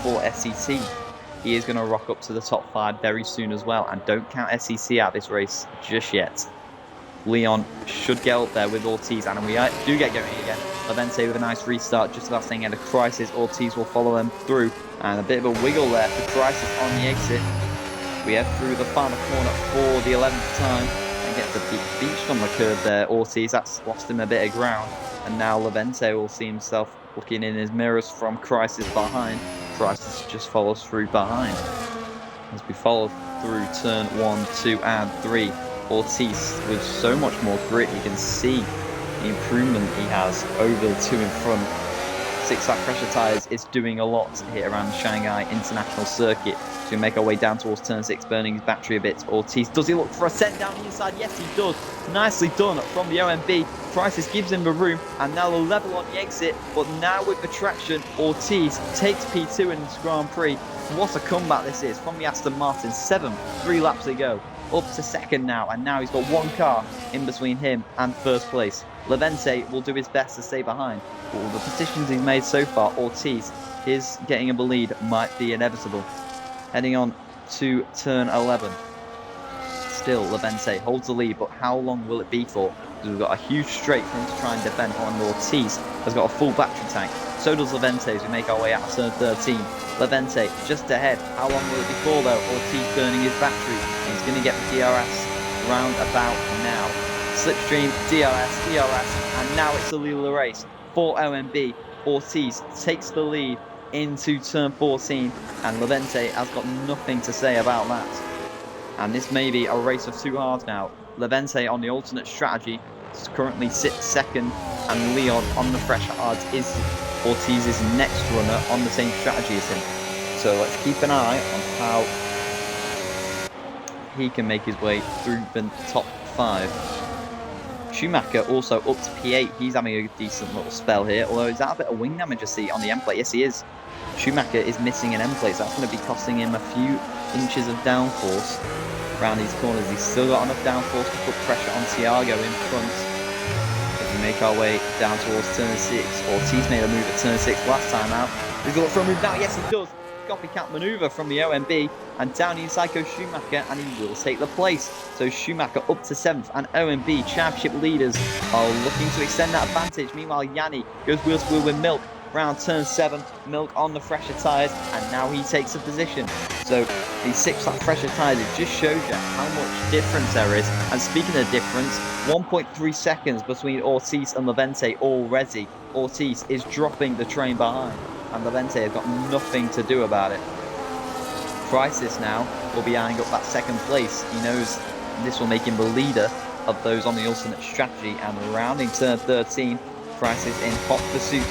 for SEC. He is going to rock up to the top 5 very soon as well. And don't count SEC out this race just yet. Leon should get up there with Ortiz, and we do get going again. Levente with a nice restart, just about staying at a Crisis. Ortiz will follow them through, and a bit of a wiggle there for Crisis on the exit. We head through the final corner for the 11th time and get beached on the curb there. Ortiz, that's lost him a bit of ground, and now Levente will see himself looking in his mirrors from Crisis behind. Crisis just follows through behind. As we follow through turn 1, 2 and 3, Ortiz with so much more grit, you can see the improvement he has over the 2 in front. 6-lap pressure tyres is doing a lot here around the Shanghai International Circuit. So we make our way down towards turn 6, burning his battery a bit. Ortiz, does he look for a send down the inside? Yes, he does. Nicely done from the OMB. Crisis gives him the room, and now the level on the exit. But now with the traction, Ortiz takes P2 in this Grand Prix. What a comeback this is from the Aston Martin. 3 laps to go. Up to 2nd now, and now he's got 1 car in between him and 1st place. Levente will do his best to stay behind, but with the positions he's made so far, Ortiz, his getting of the lead might be inevitable. Heading on to turn 11. still, Levente holds the lead, but how long will it be for? Because we've got a huge straight for him to try and defend on. Ortiz has got a full battery tank. So does Levente as we make our way out of turn 13. Levente just ahead. How long will it be for though? Ortiz burning his battery. And he's going to get the DRS round about now. Slipstream, DRS, and now it's a Lila race for OMB. Ortiz takes the lead into turn 14, and Levente has got nothing to say about that. And this may be a race of two halves now. Levente on the alternate strategy currently sits second, and Leon on the fresh hards is Ortiz's next runner on the same strategy as him. So let's keep an eye on how he can make his way through the top 5. Schumacher also up to P8. He's having a decent little spell here, although he's out a bit of wing damage I see on the end plate. Yes, he is. Schumacher is missing an end plate, so that's going to be costing him a few inches of downforce around these corners. He's still got enough downforce to put pressure on Thiago in front. As we make our way down towards turn 6. Ortiz made a move at turn 6 last time out. He's got for a move now. Yes, he does. Copycat maneuver from the OMB, and down in Psycho Schumacher, and he will take the place. So Schumacher up to 7th, and OMB championship leaders are looking to extend that advantage. Meanwhile, Yanni goes wheel to wheel with Milk round turn 7. Milk on the fresher tyres, and now he takes a position. So the 6-lap fresher tyres, it just shows you how much difference there is. And speaking of difference, 1.3 seconds between Ortiz and Levente already. Ortiz is dropping the train behind, and Levente has got nothing to do about it. Crisis now will be eyeing up that second place. He knows this will make him the leader of those on the alternate strategy, and rounding turn 13, Crisis in hot pursuit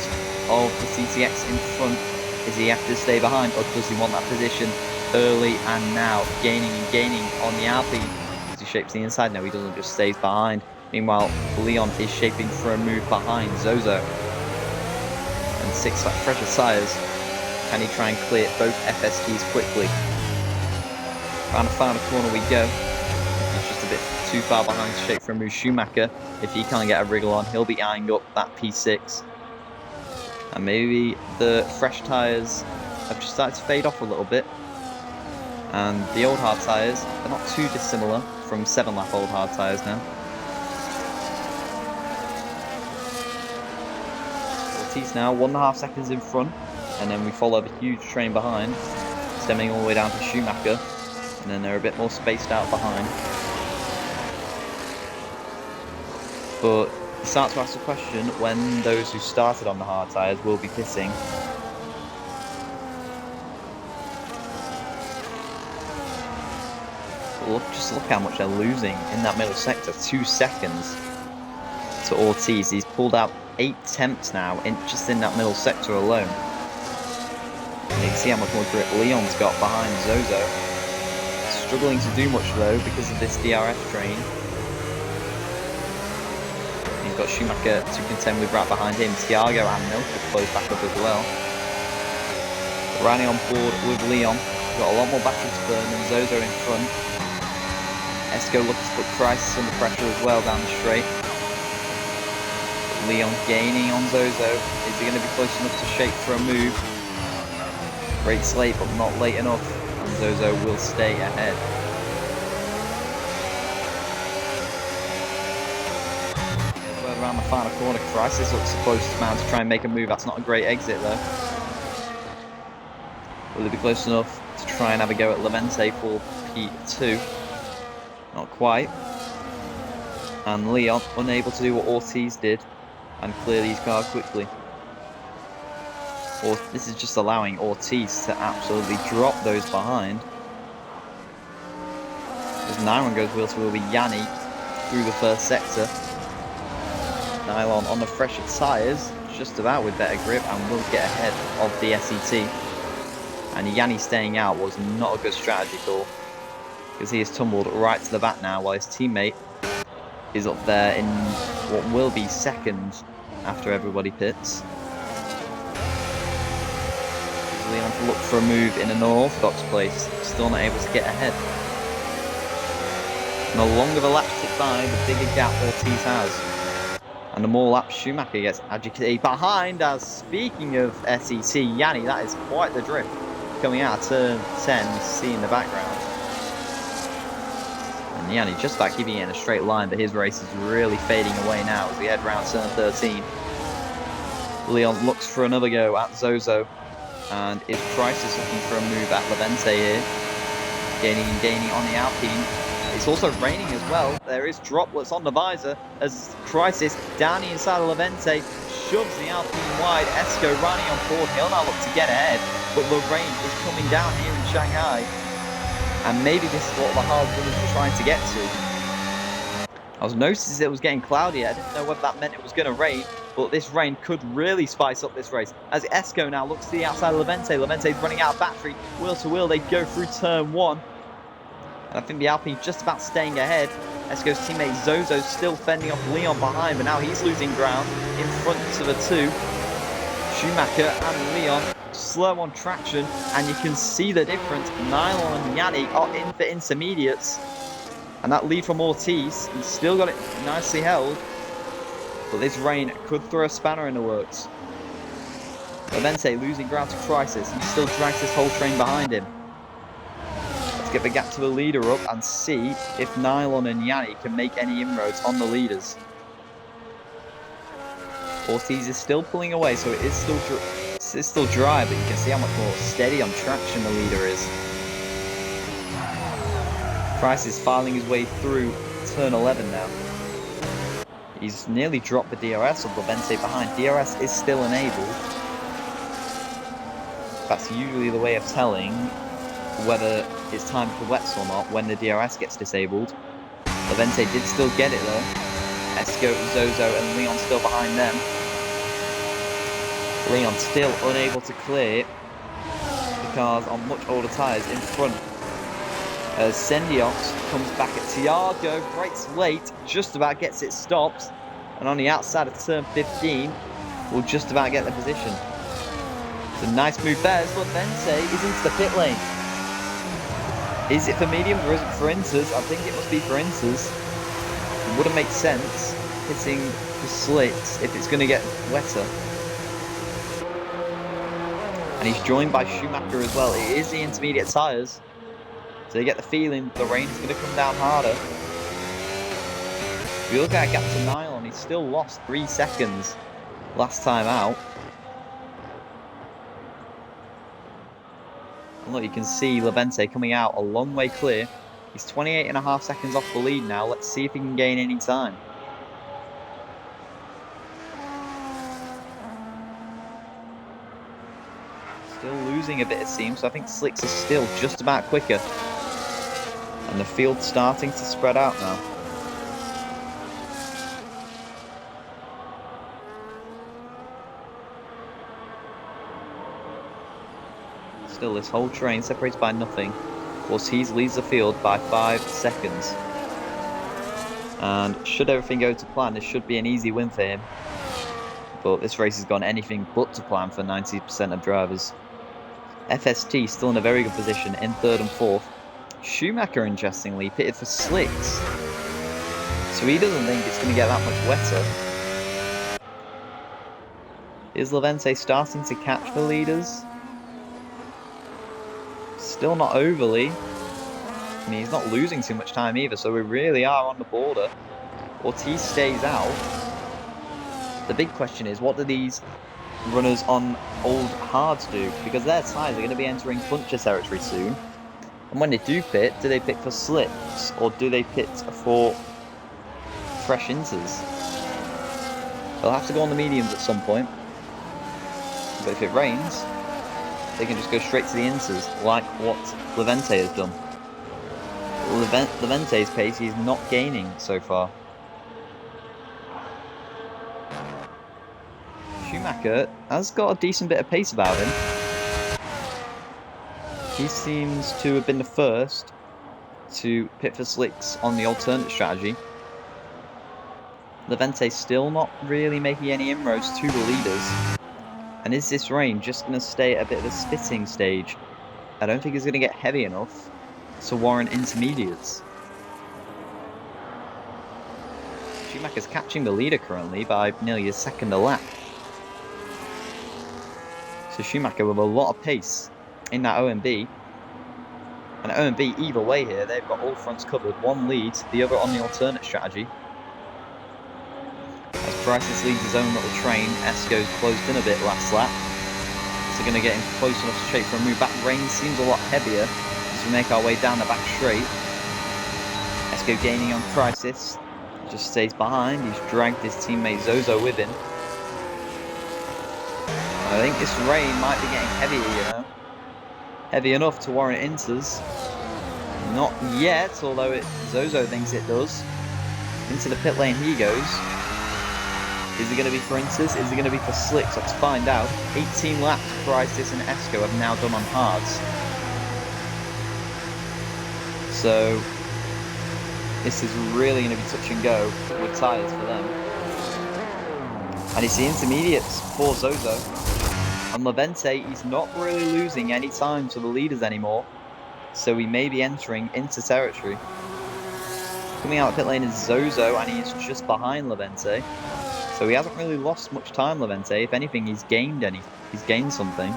of the CTX in front. Is he have to stay behind, or does he want that position early and now? Gaining and gaining on the Alpine as he shapes the inside. No, he doesn't, just stays behind. Meanwhile, Leon is shaping for a move behind Zozo. And 6-lap fresher tyres. Can he try and clear both FSTs quickly? Around the final corner we go. He's just a bit too far behind to shape for a move. Schumacher, if he can't get a wriggle on, he'll be eyeing up that P6. And maybe the fresh tyres have just started to fade off a little bit. And the old hard tyres are not too dissimilar from 7-lap old hard tyres now. Ortiz now 1.5 seconds in front, and then we follow the huge train behind, stemming all the way down to Schumacher, and then they're a bit more spaced out behind. But you start to ask the question when those who started on the hard tyres will be pitting. Just look how much they're losing in that middle sector. 2 seconds to Ortiz. He's pulled out 8 tenths now just in that middle sector alone. And you can see how much more grip Leon's got behind Zozo. Struggling to do much though because of this DRS train. He's got Schumacher to contend with right behind him. Thiago and Milk have closed back up as well. Riding on board with Leon. Got a lot more battery to burn than Zozo in front. Esco looks to put Crisis under pressure as well down the straight. Leon gaining on Zozo. Is he going to be close enough to shape for a move? Brakes late, but not late enough. And Zozo will stay ahead. Around the final corner, Crisis looks the closest man to try and make a move. That's not a great exit though. Will he be close enough to try and have a go at Levente for P2? Not quite. And Leon unable to do what Ortiz did and clear these cars quickly. This is just allowing Ortiz to absolutely drop those behind. As Nylon goes wheel to wheel with Yanni through the first sector. Nylon on the fresher tyres, just about with better grip, and will get ahead of the SET. And Yanni staying out was not a good strategy call, because he has tumbled right to the back now, while his teammate is up there in what will be second after everybody pits. Leon to look for a move in an unorthodox place, still not able to get ahead. And the longer the laps tick by, the bigger gap Ortiz has. And the more laps Schumacher gets agitated behind, as speaking of SET, Yanni, that is quite the drift. Coming out of turn 10, you see in the background. And And Yanni just about keeping it in a straight line, but his race is really fading away now as we head round turn 13. Leon looks for another go at Zozo, and is Crisis looking for a move at Levente here. Gaining and gaining on the Alpine. It's also raining as well. There is droplets on the visor as Crisis down the inside of Levente shoves the Alpine wide. Esco running on board. He'll now look to get ahead, but the rain is coming down here in Shanghai. And maybe this is what the hard runners were trying to get to. I was noticing it was getting cloudy. I didn't know whether that meant it was going to rain, but this rain could really spice up this race. As Esco now looks to the outside of Levente. Levente's running out of battery. Wheel to wheel, they go through turn 1. And I think the Alpine just about staying ahead. Esco's teammate Zozo's still fending off Leon behind, but now he's losing ground in front of the 2. Schumacher and Leon slow on traction, and you can see the difference. Nylon and Yanni are in for intermediates. And that lead from Ortiz, he's still got it nicely held. But this rain could throw a spanner in the works. Levente losing ground to Crisis. He still drags this whole train behind him. Let's get the gap to the leader up and see if Nylon and Yanni can make any inroads on the leaders. Ortiz is still pulling away, so it is still dry, but you can see how much more steady on traction the leader is. Price is filing his way through turn 11 now. He's nearly dropped the DRS of Levente behind. DRS is still enabled. That's usually the way of telling whether it's time for wets or not when the DRS gets disabled. Levente did still get it though. Esco, Zozo and Leon still behind them. Leon still unable to clear the cars on much older tyres in front. As Sendiox comes back at Tiago, brakes late, just about gets it stopped. And on the outside of turn 15, will just about get the position. It's a nice move there as Levente is into the pit lane. Is it for mediums or is it for inters? I think it must be for inters. It wouldn't make sense hitting the slits if it's going to get wetter. And he's joined by Schumacher as well. It is the intermediate tyres. So you get the feeling the rain's going to come down harder. If you look at a gap to Nylon, he's still lost 3 seconds last time out. And look, you can see Levente coming out a long way clear. He's 28.5 seconds off the lead now. Let's see if he can gain any time. Still losing a bit it seems, so I think slicks are still just about quicker. And the field's starting to spread out now. Still, this whole train separates by nothing. Ortiz leads the field by 5 seconds. And should everything go to plan, this should be an easy win for him. But this race has gone anything but to plan for 90% of drivers. FST still in a very good position in 3rd and 4th. Schumacher, interestingly, pitted for slicks. So he doesn't think it's going to get that much wetter. Is Levente starting to catch the leaders? Still not overly. I mean, he's not losing too much time either, so we really are on the border. Ortiz stays out. The big question is, what do these runners on old hards do? Because their tyres are going to be entering puncture territory soon. And when they do pit, do they pit for slips or do they pit for fresh inters? They'll have to go on the mediums at some point. But if it rains, they can just go straight to the inters, like what Levente has done. Levente's pace, he's not gaining so far. Schumacher has got a decent bit of pace about him. He seems to have been the first to pit for slicks on the alternate strategy. Levente's still not really making any inroads to the leaders. And is this rain just going to stay at a bit of a spitting stage? I don't think it's going to get heavy enough to warrant intermediates. Schumacher's catching the leader currently by nearly a second a lap. So Schumacher with a lot of pace in that OMB. And OMB, either way here, they've got all fronts covered. One leads, the other on the alternate strategy. As Crisis leads his own little train, Esco's closed in a bit last lap. So going to get him close enough to straight for a move back. Rain seems a lot heavier as we make our way down the back straight. Esco gaining on Crisis. Just stays behind. He's dragged his teammate Zozo with him. I think this rain might be getting heavier, you know. Heavy enough to warrant inters. Not yet, although Zozo thinks it does. Into the pit lane he goes. Is it going to be for inters? Is it going to be for slicks? Let's find out. 18 laps Crisis and Esco have now done on hards. So this is really going to be touch and go with tyres for them. And it's the intermediates for Zozo. And Levente, he's not really losing any time to the leaders anymore. So we may be entering into territory. Coming out of pit lane is Zozo, and he is just behind Levente. So he hasn't really lost much time, Levente. If anything, he's gained something.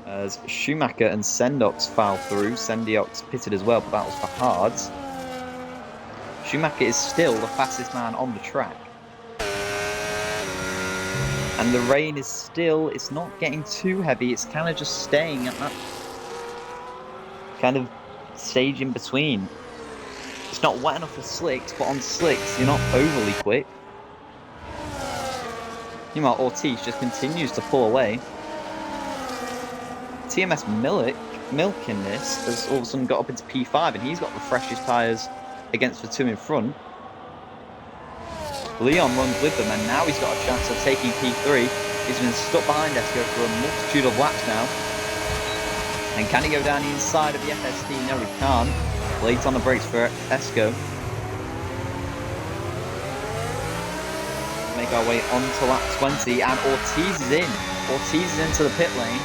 As Schumacher and Sendox foul through. Sendox pitted as well, but that was for hards. Schumacher is still the fastest man on the track. And the rain is still, it's not getting too heavy, it's kind of just staying at that kind of stage in between. It's not wet enough for slicks, but on slicks, you're not overly quick. Meanwhile, Ortiz just continues to pull away. TMS Milk in this has all of a sudden got up into P5, and he's got the freshest tyres against the two in front. Leon runs with them, and now he's got a chance of taking P3. He's been stuck behind Esco for a multitude of laps now. And can he go down the inside of the FSD? No, he can't. Late on the brakes for Esco. Make our way on to lap 20, and Ortiz is in. Ortiz is into the pit lane.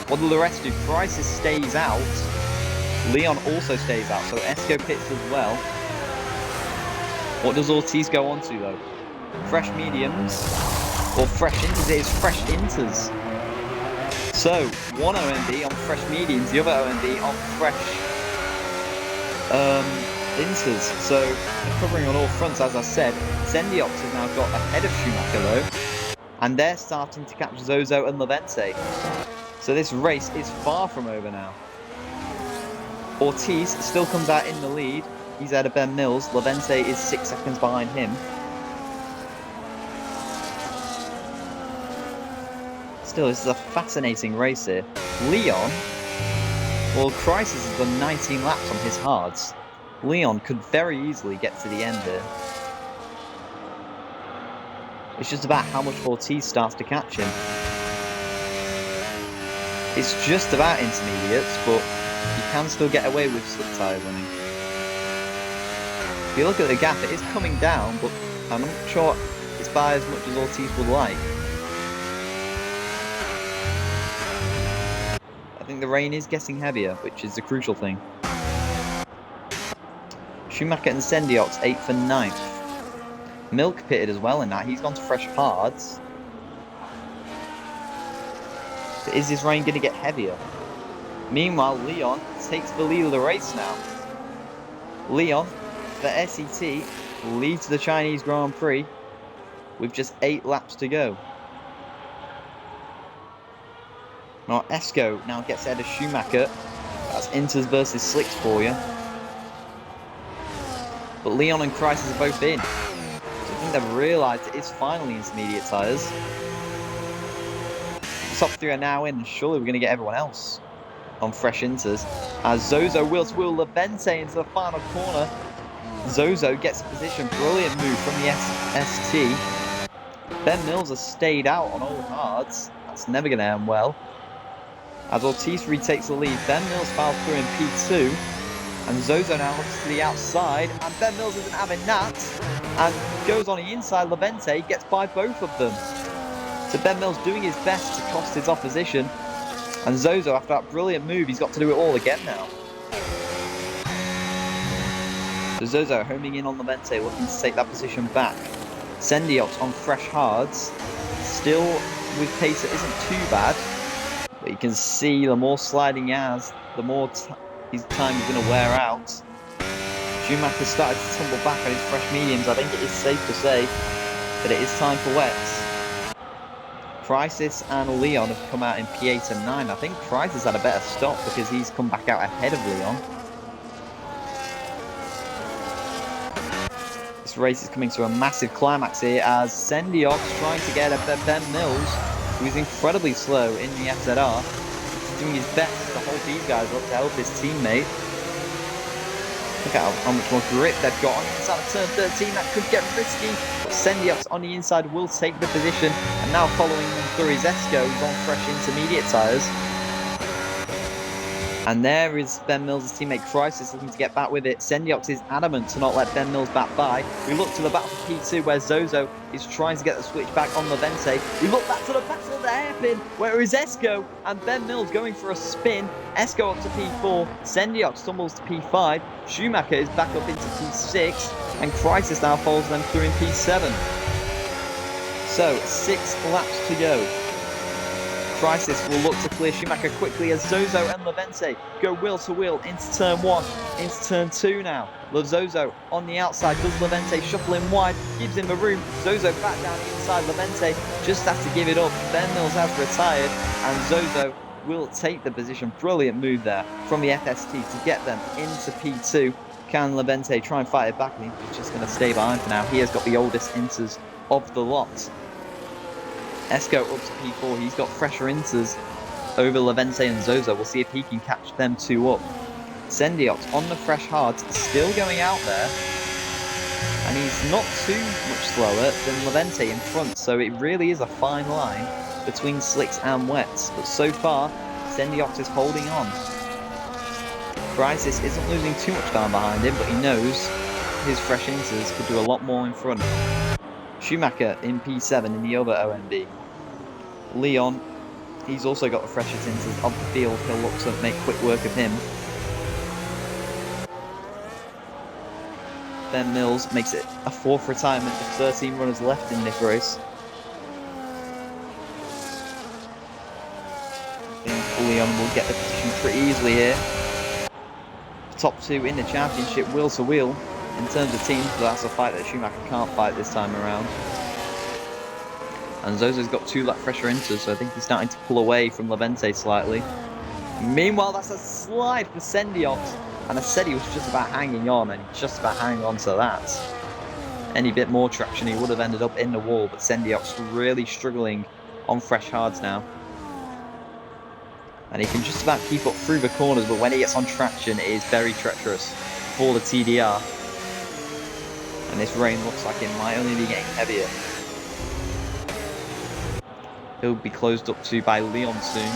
What do the rest do? Crisis stays out. Leon also stays out, so Esco pits as well. What does Ortiz go on to, though? Fresh mediums, or fresh inters? It is fresh inters. So, one OMB on fresh mediums, the other OMB on fresh inters. So, covering on all fronts, as I said. Sendiox has now got ahead of Schumacher, though, and they're starting to catch Zozo and Levente. So this race is far from over now. Ortiz still comes out in the lead. He's out of Ben Mills. Levente is 6 seconds behind him. Still, this is a fascinating race here. Leon, well, Crisis has done 19 laps on his hards. Leon could very easily get to the end here. It's just about how much Ortiz starts to catch him. It's just about intermediates, but you can still get away with slick tyre running. If you look at the gap, it is coming down, but I'm not sure it's by as much as Ortiz would like. I think the rain is getting heavier, which is the crucial thing. Schumacher and Sendiox 8th and 9th. Milk pitted as well in that. He's gone to fresh hards. But is this rain going to get heavier? Meanwhile, Leon takes the lead of the race now. Leon, the SET, leads the Chinese Grand Prix with just 8 laps to go. Now, Esco now gets ahead of Schumacher. That's Inters versus Slicks for you. But Leon and Crisis are both in. So I think they've realised it is finally intermediate tyres. Top 3 are now in, and surely we're going to get everyone else on fresh Inters. As Zozo wheel to wheel Levente into the final corner. Zozo gets a position. Brilliant move from the ST. Ben Mills has stayed out on all hards. That's never going to end well. As Ortiz retakes the lead, Ben Mills fouls through in P2. And Zozo now looks to the outside. And Ben Mills isn't having that. And goes on the inside. Levente gets by both of them. So Ben Mills doing his best to cost his opposition. And Zozo, after that brilliant move, he's got to do it all again now. So Zozo homing in on Levente, looking to take that position back. Sendiox on fresh hards. Still with pace that isn't too bad. But you can see the more sliding he has, the more his time is going to wear out. Schumacher started to tumble back on his fresh mediums. I think it is safe to say that it is time for wets. Crisis and Leon have come out in P8 and 9. I think Crisis had a better stop because he's come back out ahead of Leon. This race is coming to a massive climax here as Sendiox trying to get at Ben Mills, who is incredibly slow in the FZR. He's doing his best to hold these guys up to help his teammate. Look at how much more grip they've got on the inside of turn 13. That could get risky. But Sendiox on the inside will take the position. And now following them through is Esco, who's on fresh intermediate tyres. And there is Ben Mills' teammate Crisis looking to get back with it. Sendiox is adamant to not let Ben Mills back by. We look to the battle for P2 where Zozo is trying to get the switch back on Levente. We look back to the battle of the hairpin where is Esco and Ben Mills going for a spin. Esco up to P4. Sendiox tumbles to P5. Schumacher is back up into P6. And Crisis now follows them through in P7. So 6 laps to go. Crisis will look to clear Schumacher quickly as Zozo and Levente go wheel to wheel into turn 1, into turn 2 now. Zozo on the outside, does Levente shuffle him wide, gives him the room. Zozo back down the inside, Levente just has to give it up. Ben Mills has retired and Zozo will take the position. Brilliant move there from the FST to get them into P2. Can Levente try and fight it back? I think he's just going to stay behind for now. He has got the oldest inters of the lot. Esco up to P4, he's got fresher inters over Levente and Zozo. We'll see if he can catch them two up. Sendiox on the fresh hards, still going out there. And he's not too much slower than Levente in front, so it really is a fine line between slicks and wets. But so far, Sendiox is holding on. Crisis isn't losing too much time behind him, but he knows his fresh inters could do a lot more in front. Schumacher in P7 in the other OMB. Leon, he's also got the freshest inters of the field. He'll look to make quick work of him. Ben Mills makes it a 4th retirement with 13 runners left in this race. I think Leon will get the position pretty easily here. Top 2 in the championship, wheel to wheel. In terms of teams, but that's a fight that Schumacher can't fight this time around. And Zozo's got 2 lap fresher inters, so I think he's starting to pull away from Levente slightly. Meanwhile, that's a slide for Sendiox. And I said he was just about hanging on, and he's just about hanging on to that. Any bit more traction, he would have ended up in the wall, but Sendiox really struggling on fresh hards now. And he can just about keep up through the corners, but when he gets on traction, it is very treacherous for the TDR. And this rain looks like it might only be getting heavier. He'll be closed up to by Leon soon,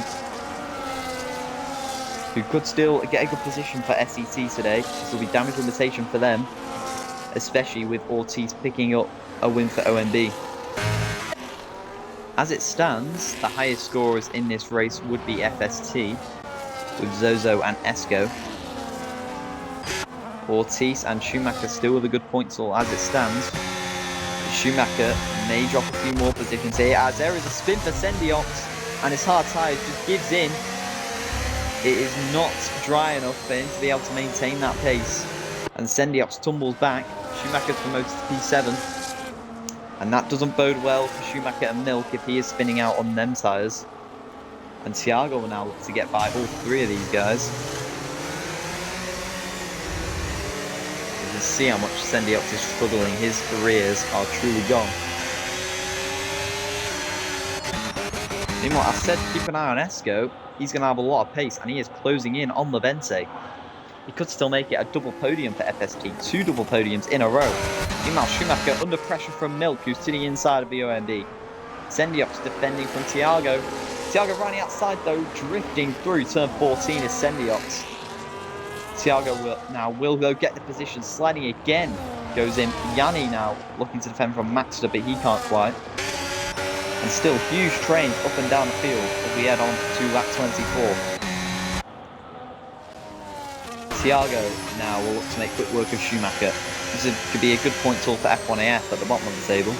who could still get a good position for SET today. This will be damage limitation for them, especially with Ortiz picking up a win for OMB. As it stands, the highest scorers in this race would be FST, with Zozo and Esco. Ortiz and Schumacher still with a good point total as it stands. Schumacher may drop a few more positions here as there is a spin for Sendiox and his hard tyres just gives in. It is not dry enough for him to be able to maintain that pace. And Sendiox tumbles back. Schumacher's promoted to P7. And that doesn't bode well for Schumacher and Milk if he is spinning out on them tyres. And Thiago will now look to get by all 3 of these guys. See how much Sendiox is struggling. His careers are truly gone. Meanwhile, I said keep an eye on Esco. He's going to have a lot of pace and he is closing in on Levente. He could still make it a double podium for FST. 2 double podiums in a row. Meanwhile, Schumacher under pressure from Milk, who's to the inside of the OMB. Sendiox defending from Thiago. Thiago running outside though, drifting through turn 14 is Sendiox. Thiago will go get the position, sliding again, goes in. Yanni now looking to defend from Maxter, but he can't quite. And still huge trains up and down the field as we head on to lap 24. Thiago now will look to make quick work of Schumacher. This could be a good point tool for F1AF at the bottom of the table.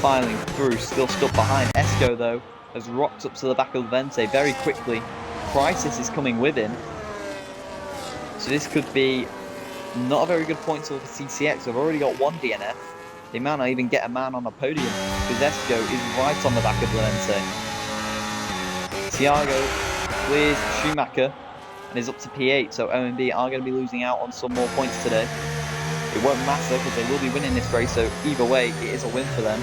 Filing through, still stuck behind. Esco though has rocked up to the back of Levente very quickly. Crisis is coming with him. So this could be not a very good point for CCX. They've already got one DNF. They might not even get a man on the podium because Esco is right on the back of Levente. Thiago clears Schumacher and is up to P8, so OMB are going to be losing out on some more points today. It won't matter because they will be winning this race, so either way, it is a win for them.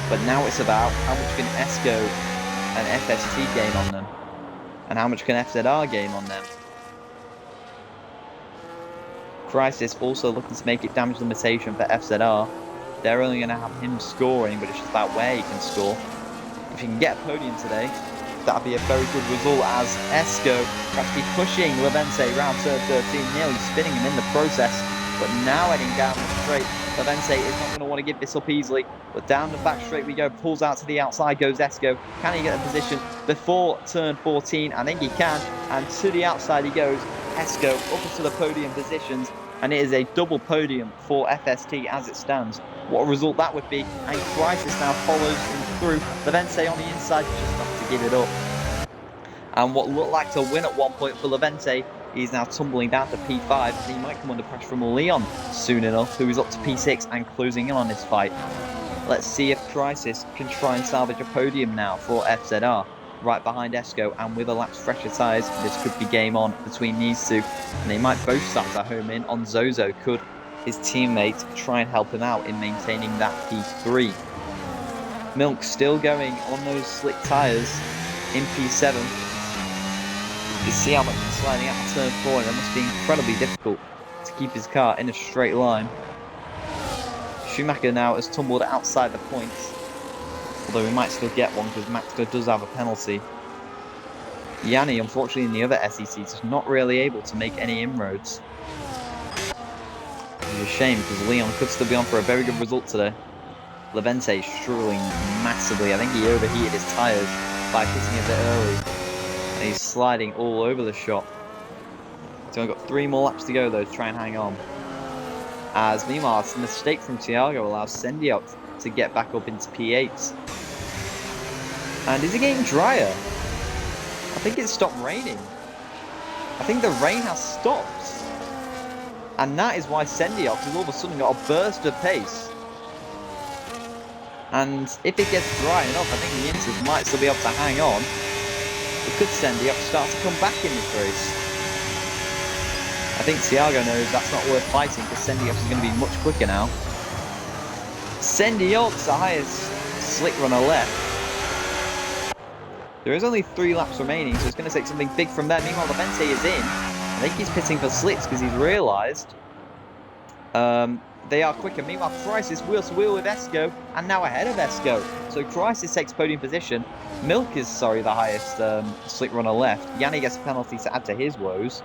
But now it's about how much can Esco and FST gain on them, and how much can FZR gain on them. Crisis also looking to make it damage limitation for FZR. They're only going to have him scoring, but it's just about where he can score. If he can get a podium today, that'd be a very good result, as Esco practically pushing Levente round turn 13, nearly spinning him in the process. But now heading down the straight, Levente is not going to want to give this up easily. But down the back straight we go, pulls out to the outside, goes Esco. Can he get a position before turn 14? I think he can. And to the outside he goes, Esco up into the podium positions. And it is a double podium for FST as it stands. What a result that would be. And Crisis now follows him through. Levente on the inside, just have to give it up. And what looked like to win at one point for Levente, he's now tumbling down to P5, and he might come under pressure from Leon soon enough, who is up to P6 and closing in on this fight. Let's see if Crisis can try and salvage a podium now for FZR, right behind Esco, and with a lap's fresher tyres, this could be game on between these two, and they might both start to home in on Zozo. Could his teammate try and help him out in maintaining that P3? Milk still going on those slick tyres in P7. You see how much he's sliding out of turn 4, and it must be incredibly difficult to keep his car in a straight line. Schumacher now has tumbled outside the points, although we might still get one because Maxter does have a penalty. Yanni, unfortunately, in the other SECs, is not really able to make any inroads. It's a shame because Leon could still be on for a very good result today. Levente is struggling massively. I think he overheated his tyres by hitting a bit early. And he's sliding all over the shop. So we've got 3 more laps to go though to try and hang on. As meanwhile, a mistake from Thiago allows Sendiok to get back up into P8. And is it getting drier? I think it's stopped raining. I think the rain has stopped. And that is why Sendiok has all of a sudden got a burst of pace. And if it gets dry enough, I think the Yinzers might still be able to hang on. It could Sendiok start to come back in this race. I think Thiago knows that's not worth fighting because Sendiok is going to be much quicker now. Sendiok's the highest slick runner left. There is only 3 laps remaining, so it's going to take something big from there. Meanwhile, Levente is in. I think he's pitting for slicks because he's realised they are quicker. Meanwhile, Crisis wheel to wheel with Esco, and now ahead of Esco. So Crisis takes podium position. Milk is, the highest slick runner left. Yanni gets a penalty to add to his woes.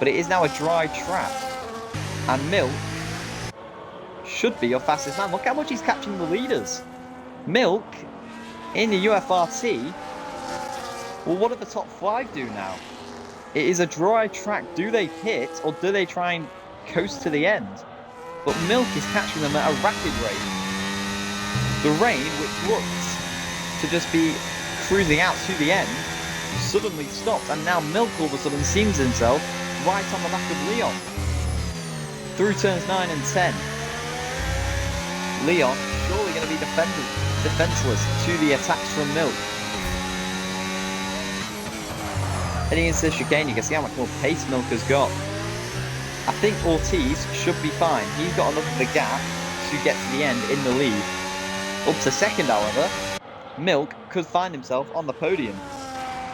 But it is now a dry track. And Milk should be your fastest man. Look how much he's catching the leaders. Milk, in the UFRT, well, what do the top 5 do now? It is a dry track. Do they pit, or do they try and coast to the end? But Milk is catching them at a rapid rate. The rain, which looked to just be cruising out to the end, suddenly stopped, and now Milk all of a sudden sees himself right on the back of Leon. Through turns 9 and 10. Leon surely going to be defenseless to the attacks from Milk. Heading into the chicane, you can see how much more pace Milk has got. I think Ortiz should be fine. He's got enough of a gap to get to the end in the lead. Up to second, however, Milk could find himself on the podium.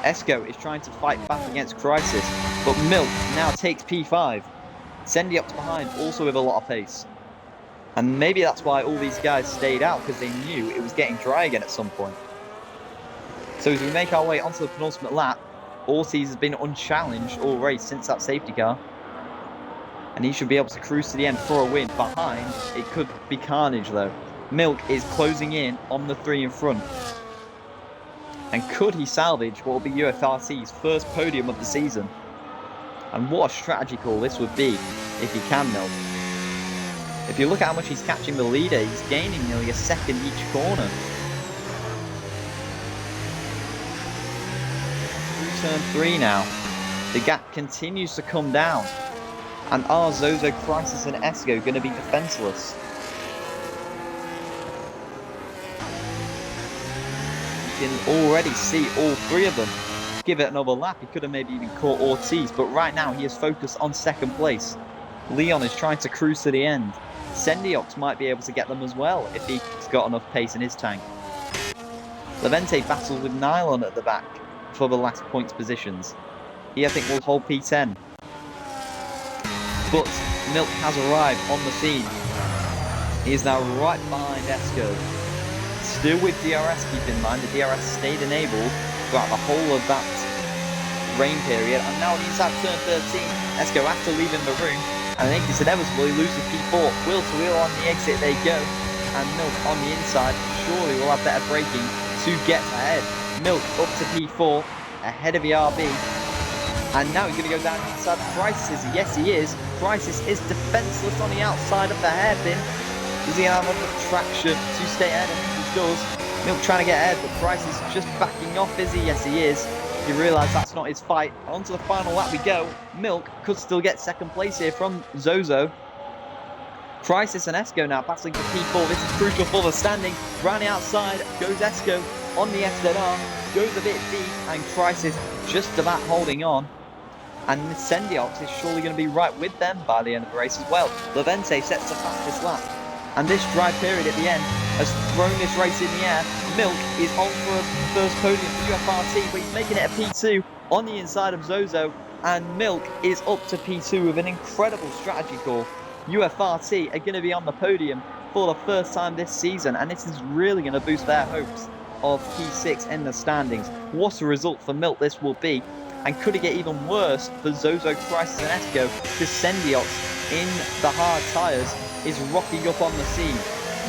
Esco is trying to fight back against Crisis, but Milk now takes P5. Sendiok's behind, also with a lot of pace. And maybe that's why all these guys stayed out, because they knew it was getting dry again at some point. So as we make our way onto the penultimate lap, Ortiz has been unchallenged all race since that safety car. And he should be able to cruise to the end for a win. Behind, it could be carnage though. Milk is closing in on the 3 in front. And could he salvage what will be UFRT's first podium of the season? And what a strategy call this would be if he can, Milk. If you look at how much he's catching the leader, he's gaining nearly a second each corner. turn 3 now. The gap continues to come down. And are Zozo, Crisis, and Esco going to be defenseless? You can already see all three of them. Give it another lap, he could have maybe even caught Ortiz, but right now he is focused on second place. Leon is trying to cruise to the end. Sendiox might be able to get them as well if he's got enough pace in his tank. Levente battles with Nylon at the back for the last points positions. He, I think, will hold P10. But Milk has arrived on the scene. He is now right behind Esco. Still with DRS, keep in mind, the DRS stayed enabled throughout the whole of that rain period. And now on the inside of turn 13, Esco, after leaving the room, and I think it's inevitable, he loses P4. Wheel to wheel on the exit they go. And Milk on the inside surely will have better braking to get ahead. Milk up to P4, ahead of the RB. And now he's going to go down inside Crisis. Yes, he is. Crisis is defenseless on the outside of the hairpin. Does he have enough traction to stay ahead? I think he does. Milk trying to get ahead, but Crisis just backing off, is he? Yes, he is. You realise that's not his fight. On to the final lap we go. Milk could still get second place here from Zozo. Crisis and Esco now battling for P4. This is crucial for the standing. Round the outside goes Esco on the FZR. Goes a bit deep, and Crisis just about holding on. And Sendiox is surely going to be right with them by the end of the race as well. Levente sets the fastest lap. And this dry period at the end has thrown this race in the air. Milk is on for a first podium for UFRT, but he's making it a P2 on the inside of Zozo. And Milk is up to P2 with an incredible strategy call. UFRT are going to be on the podium for the first time this season, and this is really going to boost their hopes of P6 in the standings. What a result for Milk this will be. And could it get even worse for Zozo, Crisis, and Esco? Because Sendiox in the hard tyres is rocking up on the scene.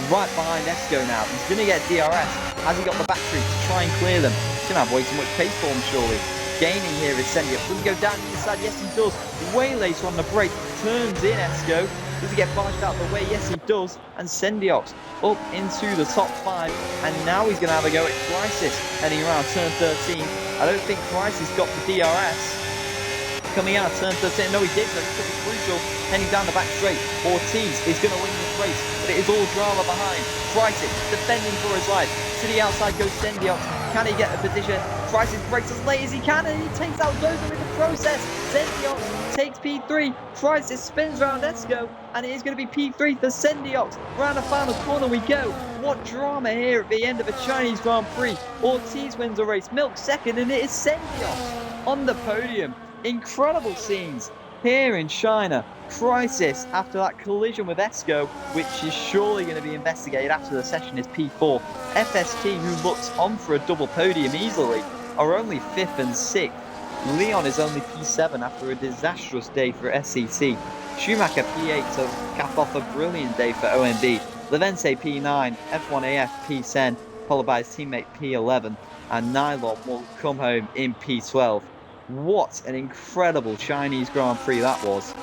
Right behind Esco now. He's going to get DRS. Has he got the battery to try and clear them? He's going to have way too much pace for him, surely. Gaining here is Sendiox. Does he go down the inside? Yes, he does. Way later on the brake. Turns in Esco. Does he get barged out of the way? Yes, he does. And Sendiox up into the top 5. And now he's going to have a go at Crisis heading around turn 13. I don't think Crisis got the DRS. Coming out of turn 13. No, he did, but it was crucial. Heading down the back straight. Ortiz is going to win this race, but it is all drama behind. Crisis defending for his life. To the outside goes Sendiox. Can he get a position? Crisis breaks as late as he can, and he takes out Zozo in the process. Sendiox takes P3. Crisis spins around Esco, and it is going to be P3 for Sendiox. Round the final corner we go. What drama here at the end of a Chinese Grand Prix. Ortiz wins the race. Milk second, and it is Sendiox on the podium. Incredible scenes here in China. Crisis, after that collision with Esco, which is surely going to be investigated after the session, is P4. FST, who looks on for a double podium easily, are only 5th and 6th. Leon is only P7 after a disastrous day for SCT. Schumacher P8 to cap off a brilliant day for OMB. Levente P9, F1AF P10, followed by his teammate P11, and Nylon will come home in P12. What an incredible Chinese Grand Prix that was.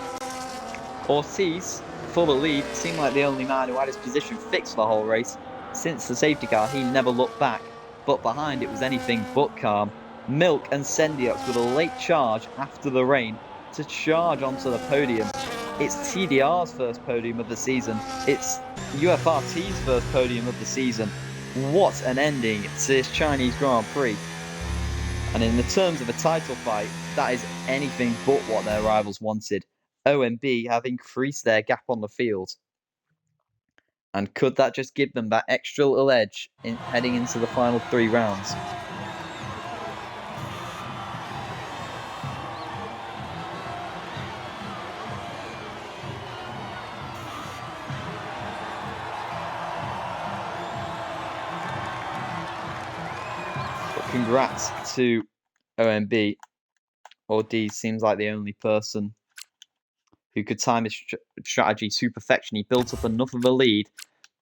Ortiz, for the lead, seemed like the only man who had his position fixed the whole race. Since the safety car, he never looked back, but behind it was anything but calm. Milk and Sendiox with a late charge after the rain to charge onto the podium. It's TDR's first podium of the season. It's UFRT's first podium of the season. What an ending to this Chinese Grand Prix. And in the terms of a title fight, that is anything but what their rivals wanted. OMB have increased their gap on the field. And could that just give them that extra little edge in heading into the final 3 rounds? But congrats to OMB. Ortiz seems like the only person who could time his strategy to perfection. He built up enough of a lead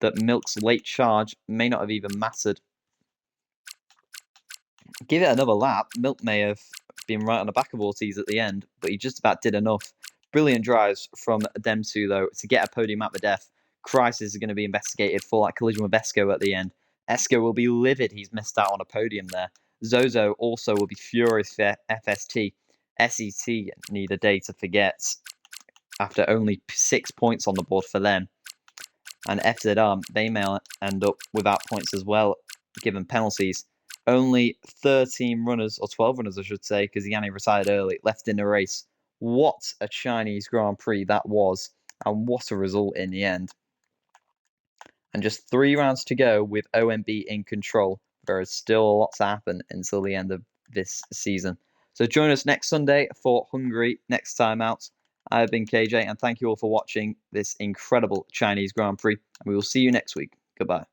that Milk's late charge may not have even mattered. Give it another lap, Milk may have been right on the back of Ortiz at the end, but he just about did enough. Brilliant drives from them two, though, to get a podium at the death. Crisis is going to be investigated for that collision with Esco at the end. Esco will be livid he's missed out on a podium there. Zozo also will be furious for FST. SET need a day to forget after only 6 points on the board for them. And FZR, they may end up without points as well, given penalties. Only 13 runners, or 12 runners, I should say, because Yanni retired early, left in the race. What a Chinese Grand Prix that was, and what a result in the end. And just 3 rounds to go with OMB in control. There is still a lot to happen until the end of this season. So join us next Sunday for Hungary next time out. I've been KJ, and thank you all for watching this incredible Chinese Grand Prix. And we will see you next week. Goodbye.